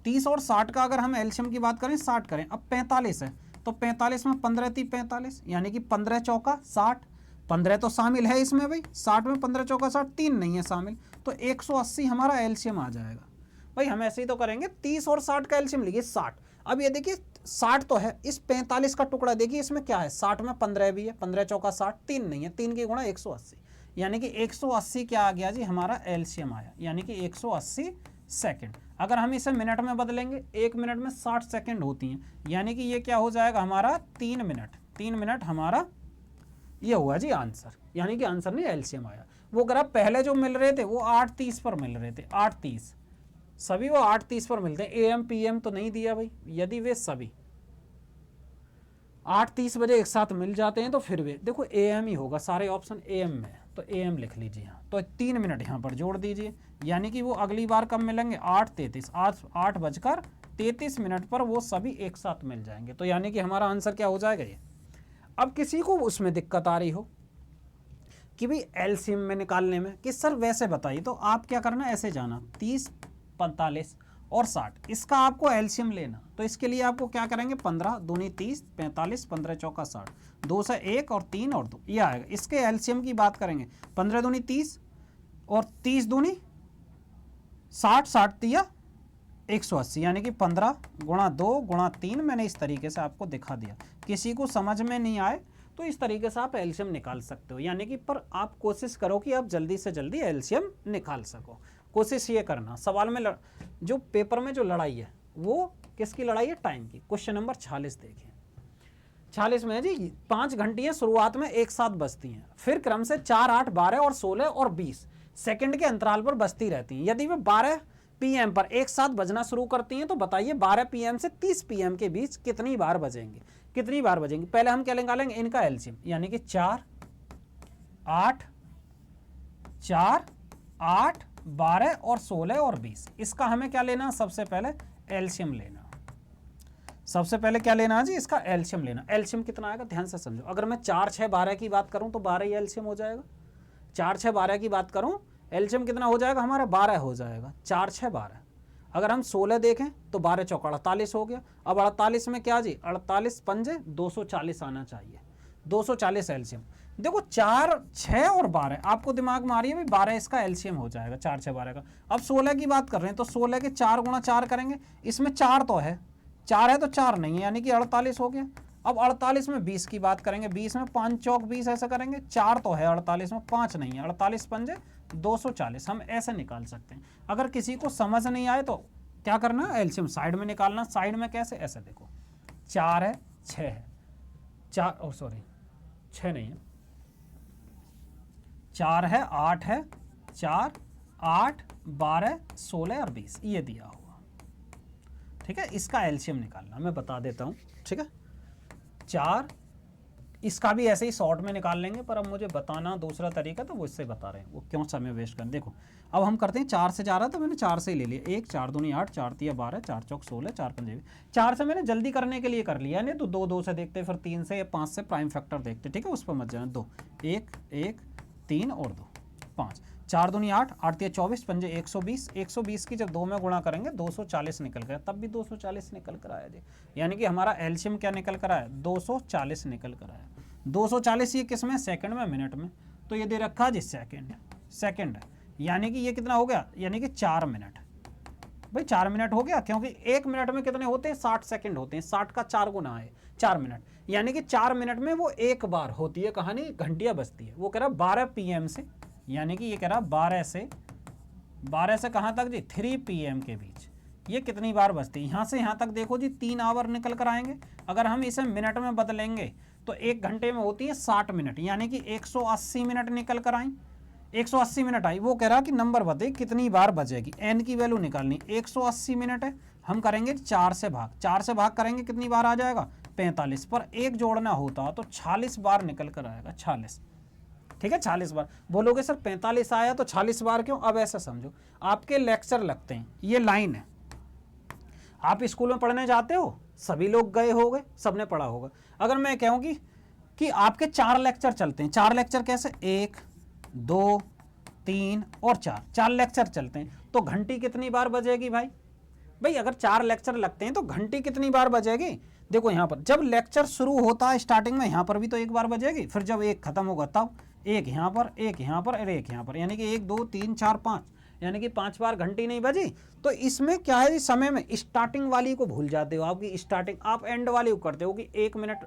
30 और 60 का अगर हम एलसीएम की बात करें 60 करें। अब 45 है, तो 45 में 15 थी 45, यानी कि 15 चौका 60, 15 तो शामिल है इसमें भाई, 60 में 15 चौका 60, 3 नहीं है शामिल, तो 180 हमारा एलसीएम आ जाएगा। भाई हम ऐसे ही तो करेंगे, 30 और 60 का एलसीएम लीजिए 60। अब ये देखिए 60 तो है, इस 45 का टुकड़ा देखिए इसमें क्या है, 60 में 15 भी है, 15 चौका 60, 3 नहीं है, 3 की गुणा 180, यानी कि 180 क्या आ गया जी हमारा एलसीएम आया, यानी कि 180 सेकंड। अगर हम इसे मिनट में बदलेंगे, 1 मिनट में 60 सेकंड होती हैं, यानी कि ये क्या हो जाएगा हमारा 3 मिनट। 3 मिनट हमारा ये हुआ जी आंसर, यानी कि आंसर नहीं एलसीएम आया। वो अगर आप पहले जो मिल रहे थे वो 8:30 पर मिल रहे थे, 8:30 सभी वो 8:30 पर मिलते हैं। एएम पीएम तो नहीं दिया भाई, यदि वे सभी 8:30 बजे एक साथ मिल जाते हैं तो फिर वे देखो एएम ही होगा, सारे ऑप्शन एएम में है, तो एएम लिख लीजिए यहाँ। तो 3 मिनट यहाँ पर जोड़ दीजिए, यानी कि वो अगली बार कब मिलेंगे, 8:33, आज 8:33 पर वो सभी एक साथ मिल जाएंगे। तो यानी कि हमारा आंसर क्या हो जाएगा ये। अब किसी को उसमें दिक्कत आ रही हो कि भाई एलसीएम में निकालने में कि सर वैसे बताइए, तो आप क्या करना, ऐसे जाना 30 45 और 60, इसका आपको एलसीएम लेना। तो इसके लिए आपको क्या करेंगे, 15 दूनी 30, 45 15 चौका 60, 2 से 1 और 3 और 2 ये आएगा। इसके एलसीएम की बात करेंगे, 15 दूनी 30 और 30 दूनी 60 60 तिया 180, यानी कि 15 गुणा 2 गुणा 3। मैंने इस तरीके से आपको दिखा दिया। किसी को समझ में नहीं आए तो इस तरीके से आप एलसीएम निकाल सकते हो, यानी कि पर आप कोशिश करो कि आप जल्दी से जल्दी एलसीएम निकाल सको। कोशिश ये करना। सवाल में जो पेपर में जो लड़ाई है वो किसकी लड़ाई है? टाइम की। क्वेश्चन नंबर 46 देखिए। 46 में है जी 5 घंटियां शुरुआत में एक साथ बजती हैं, फिर क्रम से 4, 8, 12 और 16 और 20 सेकंड के अंतराल पर बजती रहती हैं। यदि वे 12 पीएम पर एक साथ बजना शुरू करती हैं तो बताइए 12 पीएम से 30 पीएम के बीच कितनी बार बजेंगे? कितनी बार बजेंगे? पहले हम क्या निकालेंगे? इनका एलसीएम, यानी कि 4, 8, 12 और 16 और 20। इसका हमें क्या लेना? सबसे पहले एलसीएम लेना। सबसे पहले क्या लेना है जी? इसका एलसीएम लेना। एलसीएम कितना आएगा ध्यान से समझो। अगर मैं 4, 6, 12 की बात करूं तो 12 ही एलसीएम हो जाएगा। 4, 6, 12 की बात करूं एलसीएम कितना हो जाएगा हमारा? 12 हो जाएगा। 4, 6, 12। अगर हम 16 देखें तो 12 चौका 48 हो गया। अब 48 में क्या जी? 48 पंजे 240 आना चाहिए। 240 एलसीएम। देखो 4, 6 और 12 आपको दिमाग में आ रही है भाई 12 इसका एलसीएम हो जाएगा 4, 6, 12 का। अब 16 की बात कर रहे हैं तो 16 के 4 गुणा 4 करेंगे। इसमें 4 तो है, 4 है तो 4 नहीं है, यानी कि 48 हो गया। अब 48 में 20 की बात करेंगे। 20 में 5 चौक 20 ऐसा करेंगे। 4 तो है 48 में, 5 नहीं है। 48 पंजे 240 हम ऐसे निकाल सकते हैं। अगर किसी को समझ नहीं आए तो क्या करना? एलसीएम साइड में निकालना। साइड में कैसे? ऐसे देखो 4 है 6 है 4 और सॉरी 6 नहीं है, 4 है 8 है 4, 8, 12, 16 और 20 ये दिया हुआ। ठीक है, इसका एलसीएम निकालना मैं बता देता हूँ। ठीक है, 4 इसका भी ऐसे ही शॉर्ट में निकाल लेंगे, पर अब मुझे बताना दूसरा तरीका तो वो इससे बता रहे हैं, वो क्यों समय वेस्ट कर। देखो अब हम करते हैं 4 से जा रहा तो मैंने 4 से ही ले लिया। 1, 4 दूनी 8, 4 तिया 12, 4 चौक 16, 4 पंजे 4 से मैंने जल्दी करने के लिए कर लिया। नहीं तो 2, 2 से देखते, फिर 3 से या 5 से प्राइम फैक्टर देखते। ठीक है, उस पर मत जाना। 2, 1, 1, 3 और 2, 5। 4 दूनी 8, 8 तिया 24, पंजे 120। 120 की जब 2 में गुणा करेंगे 240 निकल गया। तब भी 240 निकल कर आया जी, यानी कि हमारा एलसीएम क्या निकल कर आया? 240 निकल कर आया। 240 ये किस में? सेकंड में, मिनट में। तो ये दे रखा जी सेकंड, यानी कि ये कितना हो गया? यानी कि 4 मिनट। भाई 4 मिनट हो गया, क्योंकि 1 मिनट में कितने होते हैं? 60 सेकंड होते हैं। 60 का 4 गुना है 4 मिनट, यानी कि 4 मिनट में वो एक बार होती है कहानी, घंटियां बजती है। वो कह रहा 12 पीएम से, यानी कि ये कह रहा 12 से कहाँ तक जी? 3 पीएम के बीच ये कितनी बार बजती है? यहाँ से यहाँ तक देखो जी 3 आवर निकल कर आएंगे। अगर हम इसे मिनट में बदलेंगे तो 1 घंटे में होती है 60 मिनट, यानी कि 180 मिनट निकल कर आई। 180 मिनट आई। वो कह रहा कि नंबर बताइए कितनी बार बजेगी, एन की वैल्यू निकालनी। 180 मिनट है, हम करेंगे 4 से भाग। 4 से भाग करेंगे कितनी बार आ जाएगा? 45 पर 1 जोड़ना होता तो 40 बार निकल कर आएगा। 40, ठीक है 40 बार। बोलोगे सर 45 आया तो 40 बार क्यों? अब ऐसा समझो, आपके लेक्चर लगते हैं, ये लाइन है। आप स्कूल में पढ़ने जाते हो, सभी लोग गए होंगे, सबने पढ़ा होगा। अगर मैं कहूँ कि आपके 4 लेक्चर चलते हैं। 4 लेक्चर कैसे? 1, 2, 3 और 4 लेक्चर चलते हैं, तो घंटी कितनी बार बजेगी भाई? अगर 4 लेक्चर लगते हैं तो घंटी कितनी बार बजेगी? देखो यहाँ पर जब लेक्चर शुरू होता है स्टार्टिंग में, यहाँ पर भी तो 1 बार बजेगी। फिर जब 1 खत्म होगा तब 1 यहाँ पर, 1 यहाँ पर और 1 यहाँ पर, यानी कि 1, 2, 3, 4, 5, यानी कि 5 बार घंटी नहीं बजी। तो इसमें क्या है, इस समय में स्टार्टिंग वाली को भूल जाते हो। आपकी स्टार्टिंग आप एंड वाली को करते हो कि 1 मिनट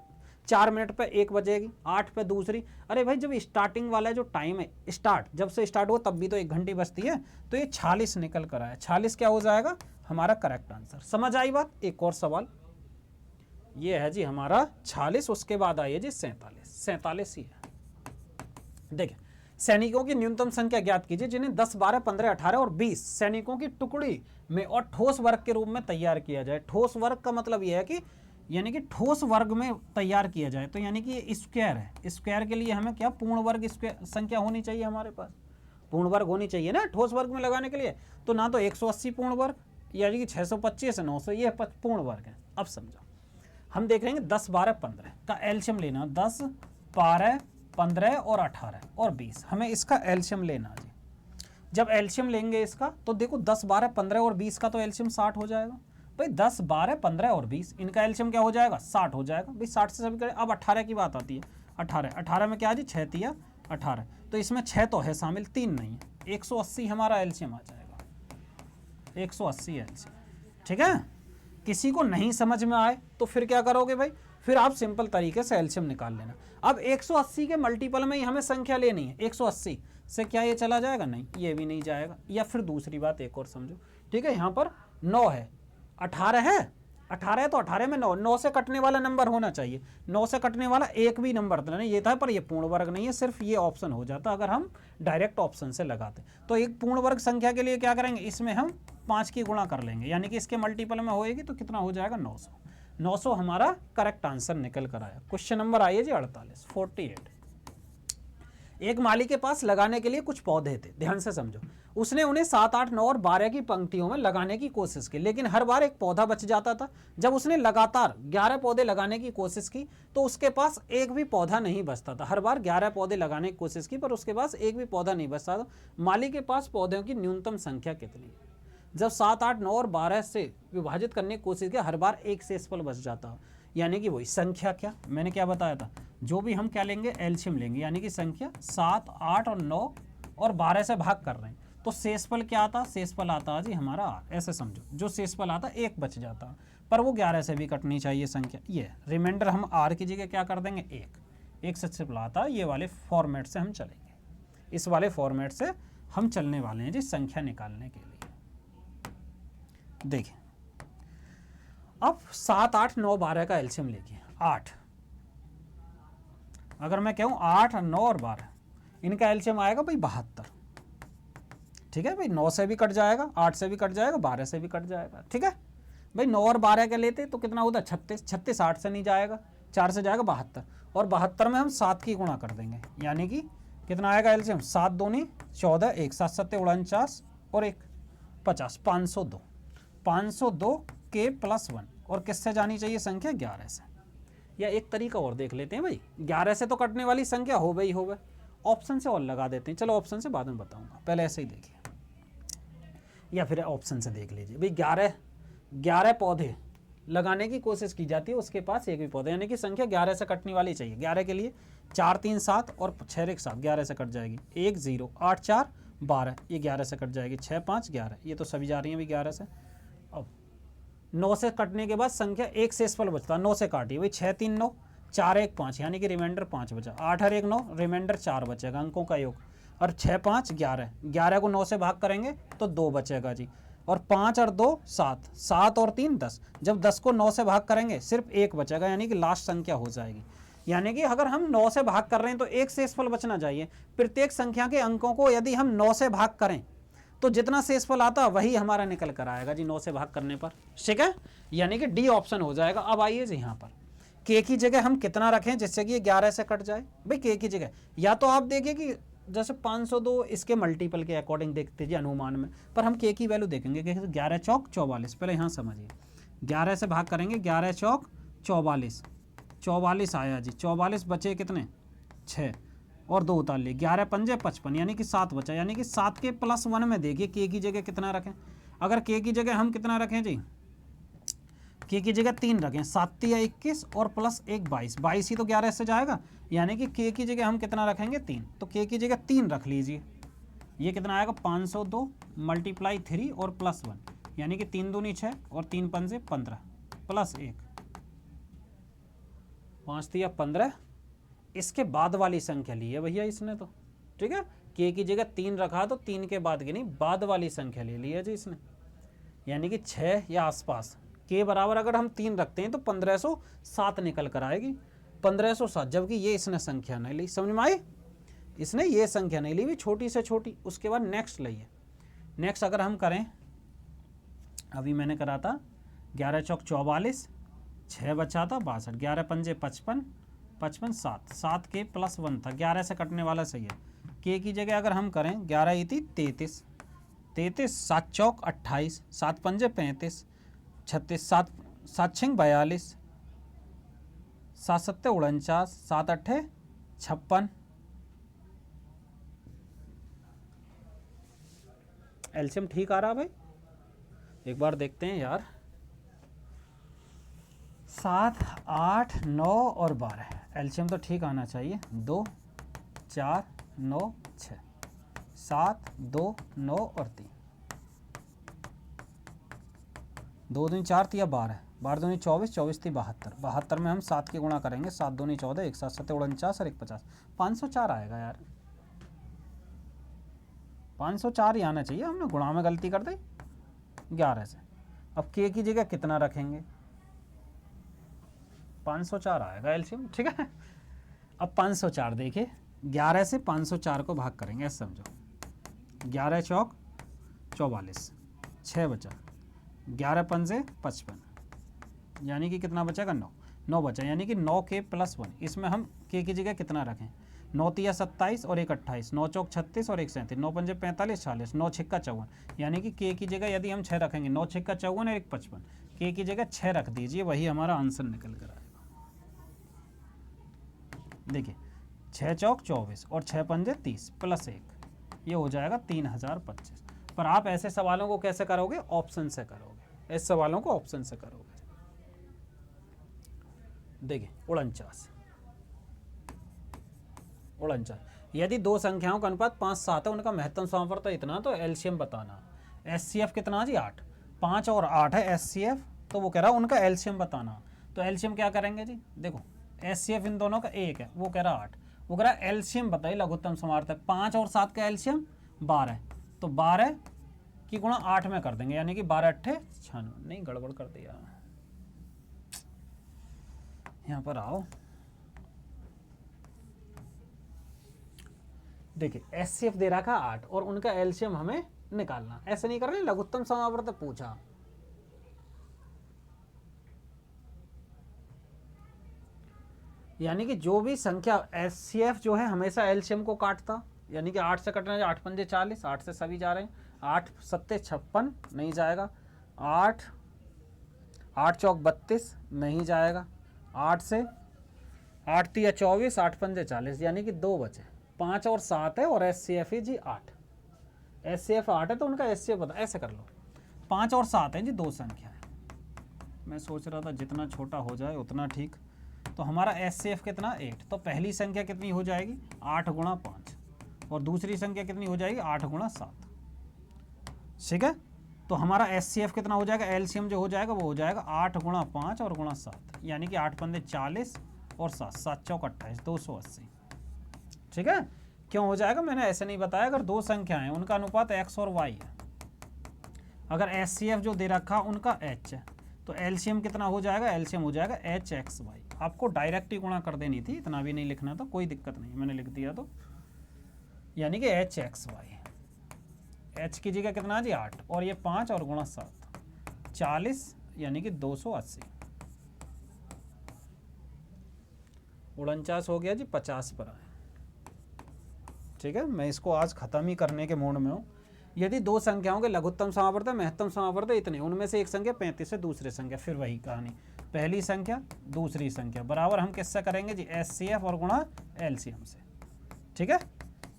4 मिनट पे 1 बजेगी, 8 पे दूसरी। अरे भाई जब स्टार्टिंग वाला जो टाइम है, स्टार्ट जब से स्टार्ट हो तब भी तो 1 घंटी बजती है। तो ये 46 निकल कर आया। 46 क्या हो जाएगा हमारा करेक्ट आंसर। समझ आई बात? एक और सवाल ये है जी हमारा 46, उसके बाद आइए जी 47 ही है। देखिए सैनिकों की न्यूनतम संख्या ज्ञात कीजिए जिन्हें 10, 12, 15, 18 और 20 सैनिकों की टुकड़ी में और ठोस वर्ग के रूप में तैयार किया जाए। ठोस वर्ग का मतलब यह है कि यानी कि ठोस वर्ग में तैयार किया जाए। तो यानी कि ये स्क्वायर है, स्क्वायर के लिए हमें क्या पूर्ण वर्ग संख्या होनी चाहिए, हमारे पास पूर्ण वर्ग होनी चाहिए ना ठोस वर्ग में लगाने के लिए। तो ना तो 180 पूर्ण वर्ग, यानी कि 625 है 900, ये पूर्ण वर्ग है। अब समझो हम देख रहे हैं 10, 12, 15 का एलसीएम लेना। 10, 12, 15 और 18 और 20 हमें इसका एलसीएम लेना जी। जब एलसीएम लेंगे इसका तो देखो 10, 12, 15 और 20 का तो एलसीएम 60 हो जाएगा भाई। 10, 12, 15 और 20 इनका एलसीएम क्या हो जाएगा? 60 हो जाएगा भाई। 60 से सभी करें। अब 18 की बात आती है। 18 में क्या जी? 6 तिया 18, तो इसमें 6 तो है शामिल, 3 नहीं है। 180 हमारा एलसीएम आ जाएगा। 180 एलसीएम। ठीक है, किसी को नहीं समझ में आए तो फिर क्या करोगे भाई, फिर आप सिंपल तरीके से एलसीएम निकाल लेना। अब 180 के मल्टीपल में ही हमें संख्या लेनी है, 180 से क्या ये चला जाएगा, नहीं ये भी नहीं जाएगा। या फिर दूसरी बात एक और समझो, ठीक है, यहाँ पर 9 है, 18 है, 18 है तो 18 में 9 से कटने वाला नंबर होना चाहिए, 9 से कटने वाला एक भी नंबर तो नहीं, ये था पर ये पूर्ण वर्ग नहीं है, सिर्फ ये ऑप्शन हो जाता अगर हम डायरेक्ट ऑप्शन से लगाते। तो एक पूर्ण वर्ग संख्या के लिए क्या करेंगे, इसमें हम 5 की गुणा कर लेंगे, यानी कि इसके मल्टीपल में होएगी तो कितना हो जाएगा 900। 900 हमारा करेक्ट आंसर निकल कर आया। क्वेश्चन नंबर आइए जी 48। एक माली के पास लगाने के लिए कुछ पौधे थे, ध्यान से समझो। उसने उन्हें 7, 8, 9 और 12 की पंक्तियों में लगाने की कोशिश की, लेकिन हर बार एक पौधा बच जाता था। जब उसने लगातार 11 पौधे लगाने की कोशिश की तो उसके पास एक भी पौधा नहीं बचता था। हर बार 11 पौधे लगाने की कोशिश की पर उसके पास एक भी पौधा नहीं बचता था। माली के पास पौधों की न्यूनतम संख्या कितनी है? जब 7, 8, 9 और 12 से विभाजित करने की कोशिश की, हर बार एक शेषफल बच जाता, यानी कि वही संख्या। क्या मैंने क्या बताया था, जो भी हम क्या लेंगे, एलसीएम लेंगे, यानी कि संख्या 7, 8 और 9 और 12 से भाग कर रहे हैं तो शेषफल क्या आता, शेषफल आता जी हमारा 8। ऐसे समझो, जो शेषफल आता एक बच जाता, पर वो 11 से भी कटनी चाहिए संख्या। ये रिमाइंडर हम आर की जगह क्या कर देंगे, एक शेषफल आता। ये वाले फॉर्मेट से हम चलेंगे, इस वाले फॉर्मेट से हम चलने वाले हैं जी संख्या निकालने के लिए। देखिए अब 7, 8, 9, 12 का एलसीएम लेके 8, अगर मैं कहूँ 8, 9 और 12, इनका एलसीएम आएगा भाई 72। ठीक है भाई, 9 से भी कट जाएगा, 8 से भी कट जाएगा, 12 से भी कट जाएगा। ठीक है भाई, 9 और 12 के लेते तो कितना होता, 36। 36 8 से नहीं जाएगा, 4 से जाएगा 72, और 72 में हम 7 की गुणा कर देंगे, यानी कि कितना आएगा एलसीएम, 7 दूनी 14, 1 7 7 49 और 1 50, 502। 502 के +1, और किससे जानी चाहिए संख्या, 11 से। या एक तरीका और देख लेते हैं भाई, 11 से तो कटने वाली संख्या हो गई, ऑप्शन से और लगा देते हैं। चलो ऑप्शन से बाद में बताऊंगा, पहले ऐसे ही देखिए, या फिर ऑप्शन से देख लीजिए भाई। 11 पौधे लगाने की कोशिश की जाती है, उसके पास एक भी पौधा, यानी कि संख्या 11 से कटने वाली चाहिए। 11 के लिए 4, 3, 7 और 6, 1, 7, 11 से कट जाएगी। 1, 0, 8, 4, 12, ये 11 से कट जाएगी। 6, 5, 11, ये तो सभी जा रही हैं भाई 11 से। अब 9 से कटने के बाद संख्या एक शेषफल बचता, 9 से काटिए भाई, 6, 3, 9, 4, 1, 5, यानी कि रिमाइंडर 5 बचा। 8 और 1, 9, रिमाइंडर 4 बचेगा, अंकों का योग। और 6, 5, 11, 11 को 9 से भाग करेंगे तो 2 बचेगा जी। और 5 और 2 7, 7 और 3 10, जब 10 को 9 से भाग करेंगे सिर्फ 1 बचेगा, यानी कि लास्ट संख्या हो जाएगी। यानी कि अगर हम 9 से भाग कर रहे हैं तो एक शेषफल बचना चाहिए। प्रत्येक संख्या के अंकों को यदि हम 9 से भाग करें तो जितना शेषफल आता वही हमारा निकल कर आएगा जी 9 से भाग करने पर। ठीक है, यानी कि डी ऑप्शन हो जाएगा। अब आइए जी यहाँ पर के की जगह हम कितना रखें जिससे कि ये 11 से कट जाए। भाई के की जगह या तो आप देखिए कि जैसे 502 इसके मल्टीपल के अकॉर्डिंग देखते जी अनुमान में, पर हम के की वैल्यू देखेंगे कि 11 चौक 44। पहले यहाँ समझिए, 11 से भाग करेंगे, 11 चौक 44, 44 आया जी। 44 बचे कितने, 6 और 2 उतार लिए, 11 पंजे 55, यानी कि 7 बचा। यानी कि 7 के +1 में देखिए के की जगह कितना रखें। अगर के की जगह हम कितना रखें जी, के की जगह 3 रखें, 7 या 21 और +1 22, 22 ही तो 11 से जाएगा, यानी कि के की जगह हम कितना रखेंगे 3, तो के की जगह 3 रख लीजिए। ये कितना आएगा 502 × 3 और +1, यानी कि 3 दूनी 6 और 3 पंजे 15 +1, 5 या 15। इसके बाद वाली संख्या ली है भैया इसने तो। ठीक है, के की जगह 3 रखा तो 3 के बाद की नहीं, बाद वाली संख्या ले ली है जी इसने, यानी कि 6 या आसपास। के बराबर अगर हम 3 रखते हैं तो 1507 निकल कर आएगी, 1507। जबकि ये इसने संख्या नहीं ली, समझ में आई, इसने ये संख्या नहीं ली भी, छोटी से छोटी। उसके बाद नेक्स्ट लइए, नेक्स्ट अगर हम करें, अभी मैंने करा था 11 चौक 44, 6 बचा था 62, 11 पंजे 55, 55 7, 7 के +1 था, 11 से कटने वाला सही है। के की जगह अगर हम करें 11 ही थी 33, 7 चौक 28, 7 पंजे 35, 36, 7 6 42, 7 7 49, 7 8 56। एलसीएम ठीक आ रहा भाई, एक बार देखते हैं यार। 7, 8, 9 और 12, एलसीएम तो ठीक आना चाहिए। 2, 4, 9, 6, 7, 2, 9 और 3, 2 दूनी 4 तिया 12, 12 दूनी 24, 24 थी 72, 72 में हम 7 की गुणा करेंगे, 7 दूनी 14, 1 7 7 49 और 1 50, 504 आएगा यार। 504 ही आना चाहिए, हमने गुणा में गलती कर दी 11 से। अब के की जगह कितना रखेंगे, 504 आएगा एलसीएम, ठीक है। अब 504 देखिए, 11 से 504 को भाग करेंगे, ऐसे समझो, 11 चौक 44, 6 बचा, 11 पंजे 55, यानी कि कितना बचेगा 9, 9 बचा, यानी कि 9 के प्लस 1। इसमें हम के की जगह कितना रखें, 9 तिया 27 और 1 28, 9 चौक 36 और 1 37, 9 पंजे 45 40, 9 छिक्का 54, यानी कि के की जगह यदि हम 6 रखेंगे, 9 छिक्का 54 और 1 55, के की जगह 6 रख दीजिए, वही हमारा आंसर निकल कर आएगा। देखिए 6 चौक 24 और 6 पंजे 30 प्लस 1, ये हो जाएगा 3025। पर आप ऐसे सवालों को कैसे करोगे, ऑप्शन से करोगे, इस सवालों को ऑप्शन से करोगे। देखिए 49, यदि दो संख्याओं का अनुपात 5-7 है, उनका महत्तम समावर्त इतना, तो एलसीएम बताना। एचसीएफ कितना जी 8, 5 और 8 है एचसीएफ, तो वो कह रहा है उनका एलसीएम बताना। तो एलसीएम क्या करेंगे जी, देखो एचसीएफ इन दोनों का 1 है, वो कह रहा 8, वो कह रहा एलसीएम बताइए लघुत्तम समावर्त। 5 और 7 का एलसीएम 12 है, तो 12 की गुणा 8 में कर देंगे, यानी कि 12 8 96। नहीं गड़बड़ कर दिया, यहाँ पर आओ। देखिए एचसीएफ दे रखा 8 और उनका एलसीएम हमें निकालना, ऐसे नहीं कर रहे, लघुत्तम समावर्त पूछा। यानी कि जो भी संख्या एचसीएफ जो है हमेशा एलसीएम को काटता, यानी कि 8 से कटना है, 8 पंजे 40, 8 से सभी जा रहे हैं, 8 सत्ते 56 नहीं जाएगा, 8 चौक 32 नहीं जाएगा, 8 से 8 तिया 24, 8 पंजे 40, यानी कि 2 बचे, 5 और 7 है और एचसीएफ ही जी 8, एचसीएफ 8 है तो उनका एचसीएफ बता, ऐसे कर लो। 5 और 7 है जी दो संख्या है, मैं सोच रहा था जितना छोटा हो जाए उतना ठीक। तो हमारा एचसीएफ कितना 8, तो पहली संख्या कितनी हो जाएगी 8 गुणा 5 और दूसरी संख्या कितनी हो जाएगी 8 गुणा 7, ठीक है। तो हमारा एचसीएफ कितना हो जाएगा, एलसीएम जो हो जाएगा वो हो जाएगा 8 गुणा 5 और गुणा 7, यानी कि 8 पंजे 40 और 7 7 चौक 28, 280, ठीक है। क्यों हो जाएगा, मैंने ऐसे नहीं बताया, अगर दो संख्याएं हैं उनका अनुपात x और y है, अगर एचसीएफ जो दे रखा उनका h है, तो एलसीएम कितना हो जाएगा, एलसीएम हो जाएगा hxy। आपको डायरेक्ट ही गुणा कर देनी थी, इतना भी नहीं लिखना था, कोई दिक्कत नहीं, मैंने लिख दिया तो, यानी कि hxy। h की जगह कितना जी 8 और ये 5 और गुणा 7, 40, यानी कि 280। 49 हो गया जी, 50 पर आए, ठीक है। मैं इसको आज खत्म ही करने के मूड में हूँ। यदि दो संख्याओं के लघुत्तम समावर्त महत्तम समावर्त इतने, उनमें से एक संख्या 35 है, दूसरी संख्या, फिर वही कहानी, पहली संख्या दूसरी संख्या बराबर हम किससे करेंगे जी, एचसीएफ और गुणा एलसीएम से, ठीक है।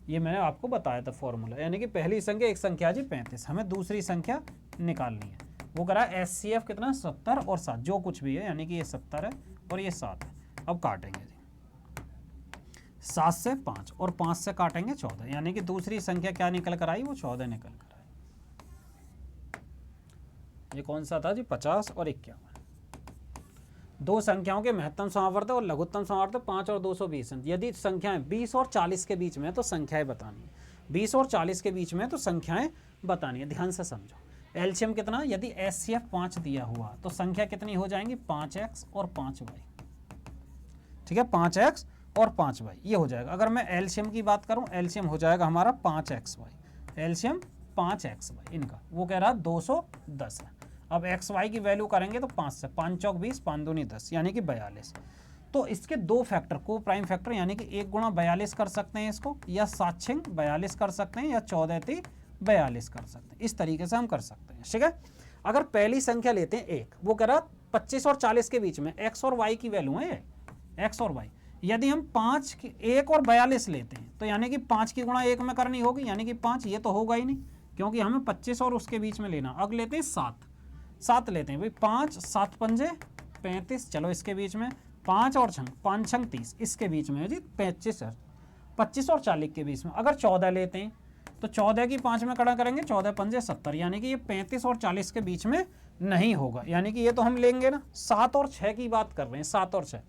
ये मैंने आपको बताया था फॉर्मूला, यानी कि पहली संख्या एक संख्या जी 35, हमें दूसरी संख्या निकालनी है, वो करा एचसीएफ कितना 70 और 7, जो कुछ भी है, यानी कि ये 70 है और ये 7 है। अब काटेंगे जी, 7 से 5 और 5 से काटेंगे 14, यानी कि दूसरी संख्या क्या निकल कर आई, वो 14 निकल कर आई। ये कौन सा था जी, 50 और 51। दो संख्याओं के महत्तम समावर्त और लघुत्तम समावर्त 5 और 220 हैं। यदि संख्याएं 20 और 40 के बीच में तो संख्याएं बतानी है, 20 और 40 के बीच में तो संख्याएं बतानी है, ध्यान से समझो। एलसीएम कितना, यदि एचसीएफ 5 दिया हुआ तो संख्या कितनी हो जाएंगी 5x और 5y, ठीक है, 5x और 5y ये हो जाएगा। अगर मैं एलसीएम की बात करूं, एलसीएम हो जाएगा हमारा 5xy, एलसीएम 5xy इनका, वो कह रहा 210 है। अब xy की वैल्यू करेंगे तो 5 से 5 चौक 20, 5 दूनी 10, यानी कि 42। तो इसके दो फैक्टर को प्राइम फैक्टर, यानी कि 1 गुणा 42 कर सकते हैं इसको, या 7 छिंग 42 कर सकते हैं, या 14 ती 42 कर सकते हैं, इस तरीके से हम कर सकते हैं, ठीक है। अगर पहली संख्या लेते हैं 1, वो कह रहा 25 और 40 के बीच में x और y की वैल्यू है, x और y। यदि हम 1 और 42 लेते हैं तो यानी कि 5 की गुणा 1 में करनी होगी, यानी कि 5, ये तो होगा ही नहीं क्योंकि हमें 25 और उसके बीच में लेना। अब लेते हैं 7 लेते हैं भाई, 5 7 पंजे 35, चलो इसके बीच में 5 और 5 छंग 30, इसके बीच में है जी 25 और 40 के बीच में। अगर 14 लेते हैं तो 14 की 5 में कड़ा करेंगे, 14 पंजे 70, यानी कि ये 35 और 40 के बीच में नहीं होगा, यानी कि ये तो हम लेंगे ना। 7 और 6 की बात कर रहे हैं, 7 और 6,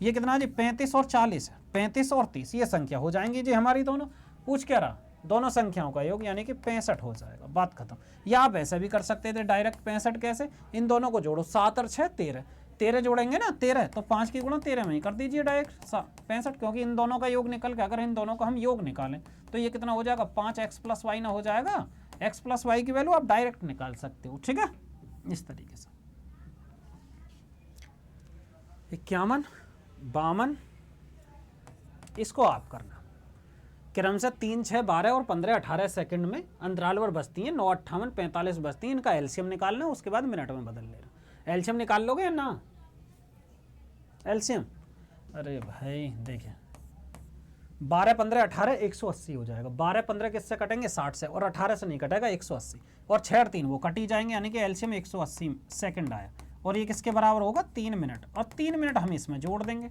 ये कितना जी 35 और 40 है, 35 और 30 ये संख्या हो जाएंगी जी हमारी दोनों। पूछ क्या रहा, दोनों संख्याओं का योग, यानी कि 65 हो जाएगा, बात खत्म। या आप ऐसे भी कर सकते थे डायरेक्ट 65, कैसे, इन दोनों को जोड़ो, 7 और 6 13, 13 जोड़ेंगे ना 13, तो 5 की गुणा 13 में ही कर दीजिए डायरेक्ट 65, क्योंकि इन दोनों का योग निकल के अगर इन दोनों का हम योग निकालें तो ये कितना हो जाएगा, 5x + y ना हो जाएगा। x + y की वैल्यू आप डायरेक्ट निकाल सकते हो, ठीक है, इस तरीके से। 51, 52, इसको आप करना क्रम से 3, 6, 12 और 15, 18 सेकंड में अंतराल पर बजती हैं, 9, 58, 45 बजती हैं, इनका एलसीएम निकालना, उसके बाद मिनट में बदल लेना। एलसीएम निकाल लोगे या ना, एलसीएम, अरे भाई देखिए 12, 15, 18 180 हो जाएगा। 12, 15 किससे कटेंगे, 60 से, और 18 से नहीं कटेगा 180, और 6 और 3 वो कट ही जाएंगे, यानी कि एलसीएम 180 सेकंड आया। और ये किसके बराबर होगा, 3 मिनट, और 3 मिनट हम इसमें जोड़ देंगे।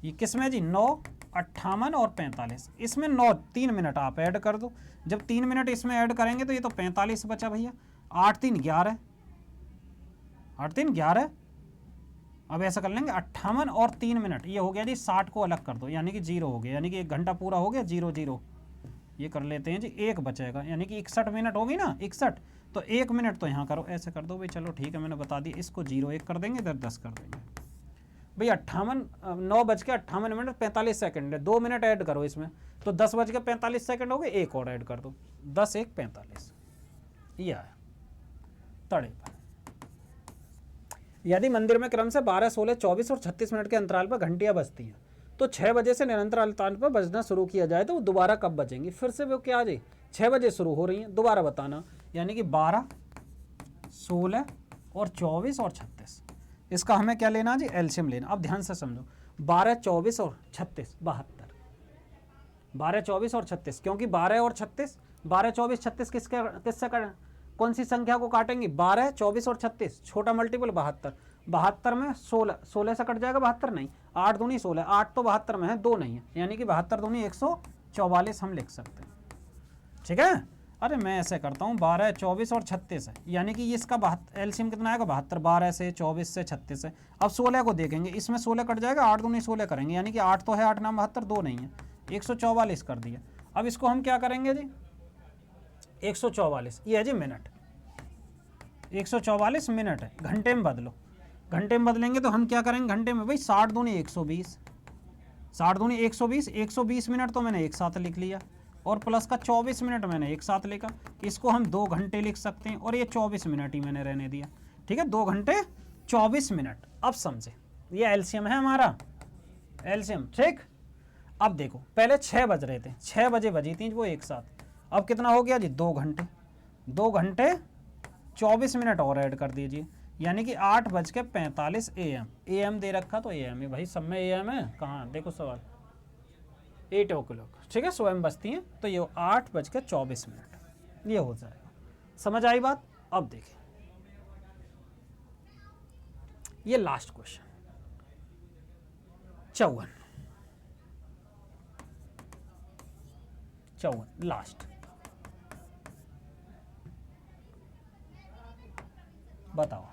ये किसमें जी, 9, 58 और 45, इसमें 9, 3 मिनट आप ऐड कर दो। जब 3 मिनट इसमें ऐड करेंगे तो ये तो 45 बचा भैया, 8, 3, 11, 8, 3, 11। अब ऐसा कर लेंगे 58 और 3 मिनट, ये हो गया जी 60 को अलग कर दो, यानी कि 0 हो गया, यानी कि 1 घंटा पूरा हो गया, 0, 0 ये कर लेते हैं जी, 1 बचेगा, यानी कि 61 मिनट होगी ना, 61, तो 1 मिनट तो यहाँ करो, ऐसे कर दो भाई, चलो ठीक है मैंने बता दिया, इसको 0, 1 कर देंगे, इधर 10 कर देंगे भाई। 9:58 45 सेकंड है, 2 मिनट ऐड करो इसमें, तो 10:45 सेकंड हो गए, 1 और ऐड कर दो, 10, 1, 45, ये आया तड़े पर। यदि मंदिर में क्रम से 12, 16, 24 और 36 मिनट के अंतराल पर घंटियां बजती हैं, तो 6 बजे से निरंतर अंतराल पर बजना शुरू किया जाए तो वो दोबारा कब बजेंगी, फिर से वो क्या आ जाए, 6 बजे शुरू हो रही हैं, दोबारा बताना, यानी कि 12, 16 और 24 और 36, इसका हमें क्या लेना जी, एलसीएम लेना। अब ध्यान से समझो, 12, 24 और 36 72, 12, 24 और 36, क्योंकि 12 और 36, 12, 24, 36 किससे कौन सी संख्या को काटेंगे, 12, 24 और 36, छोटा मल्टीपल 72, 72 में 16, 16 से कट जाएगा 72, नहीं, 8 दूनी 16, 8 तो 72 में है, 2 नहीं है, यानी कि 72 दूनी 144 हम लिख सकते हैं, ठीक है। अरे मैं ऐसे करता हूँ, 12, 24 और 36 है, यानी कि इसका एलसीएम कितना आएगा, 72, 12 से, 24 से, 36 से। अब 16 को देखेंगे, इसमें 16 कट जाएगा, 8 दूनी 16 करेंगे, यानी कि 8 तो है, 8 नाम 72, 2 नहीं है, 144 कर दिया। अब इसको हम क्या करेंगे जी, 144, ये है जी मिनट, 144 मिनट है, घंटे में बदलो, घंटे में बदलेंगे तो हम क्या करेंगे घंटे में, भाई 60 दूनी 120, 60 दूनी 120, 120 मिनट तो मैंने एक साथ लिख लिया, और प्लस का 24 मिनट मैंने एक साथ लिखा, इसको हम 2 घंटे लिख सकते हैं, और ये 24 मिनट ही मैंने रहने दिया, ठीक है, 2 घंटे 24 मिनट। अब समझे, ये एलसीएम है हमारा, एलसीएम, ठीक। अब देखो, पहले 6 बज रहे थे, 6 बजे बजी थी वो एक साथ, अब कितना हो गया जी, 2 घंटे, 2 घंटे 24 मिनट और ऐड कर दीजिए, यानी कि 8:45 AM, AM दे रखा तो AM है भाई, सब में AM है, कहाँ देखो सवाल, 8 o'clock, ठीक है, स्वयं बजती हैं, तो ये 8:24, ये हो जाएगा, समझ आई बात। अब देखिए ये लास्ट क्वेश्चन 54 लास्ट, बताओ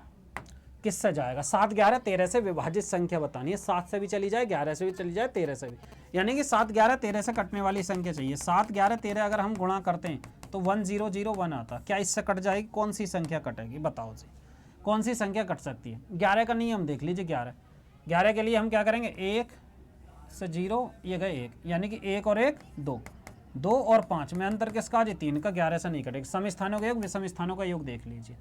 किससे जाएगा, 7, 11, 13 से विभाजित संख्या बतानी है, 7 से भी चली जाए, 11 से भी चली जाए, 13 से भी, यानी कि 7, 11, 13 से कटने वाली संख्या चाहिए। 7, 11, 13 अगर हम गुणा करते हैं तो 1001 आता, क्या इससे कट जाएगी, कौन सी संख्या कटेगी, बताओ जी, कौन सी संख्या कट सकती है। 11 का नियम देख लीजिए, 11 के लिए हम क्या करेंगे, 1 से 0 ये गए 1, यानी कि 1 और 1 2, 2 और 5 में अंतर किसका जी, 3 का, 11 से नहीं कटेगा। सम स्थानों का योग विषम स्थानों का योग देख लीजिए,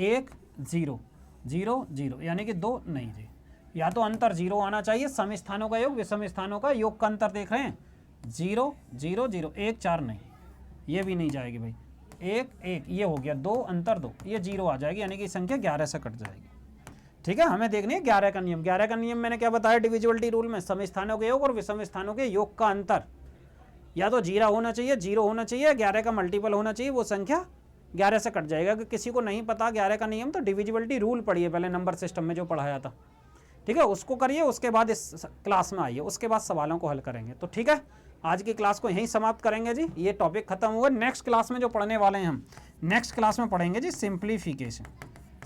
1 0 0 0, यानी कि 2 नहीं जी, या तो अंतर 0 आना चाहिए, सम स्थानों का योग विषम स्थानों का योग का अंतर देख रहे हैं, 0 0 0, 1 4 नहीं, ये भी नहीं जाएगी भाई, 1 1 ये हो गया, 2 अंतर 2, ये 0 आ जाएगी, यानी कि संख्या 11 से कट जाएगी, ठीक है। हमें देखनी है 11 का नियम, 11 का नियम मैंने क्या बताया डिविजिबिलिटी रूल में, सम स्थानों के योग और विषम स्थानों के योग का अंतर या तो 0 होना चाहिए, 0 होना चाहिए, 11 का मल्टीपल होना चाहिए, वो संख्या 11 से कट जाएगा। अगर किसी को नहीं पता 11 का नियम तो डिविजिबिलिटी रूल पढ़िए पहले, नंबर सिस्टम में जो पढ़ाया था, ठीक है, उसको करिए, उसके बाद इस क्लास में आइए, उसके बाद सवालों को हल करेंगे। तो ठीक है, आज की क्लास को यहीं समाप्त करेंगे जी, ये टॉपिक खत्म हुआ। नेक्स्ट क्लास में जो पढ़ने वाले हैं हम, नेक्स्ट क्लास में पढ़ेंगे जी सिंप्लीफिकेशन।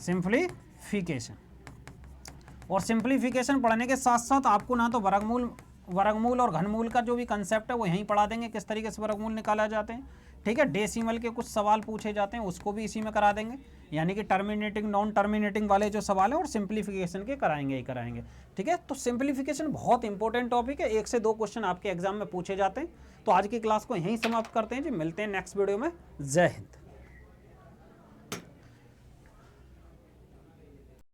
सिंप्लीफिकेशन और सिंप्लीफिकेशन पढ़ने के साथ साथ आपको ना तो वर्गमूल और घनमूल का जो भी कंसेप्ट है वो यहीं पढ़ा देंगे, किस तरीके से वर्गमूल निकाला जाते हैं, ठीक है। डेसिमल के कुछ सवाल पूछे जाते हैं उसको भी इसी में करा देंगे, यानी कि टर्मिनेटिंग नॉन टर्मिनेटिंग वाले जो सवाल है और सिंप्लीफिकेशन के कराएंगे ही कराएंगे, ठीक है। तो सिंप्लीफिकेशन बहुत इंपॉर्टेंट टॉपिक है, 1 से 2 क्वेश्चन आपके एग्जाम में पूछे जाते हैं। तो आज की क्लास को यहीं समाप्त करते हैं जी, मिलते हैं नेक्स्ट वीडियो में। जय हिंद।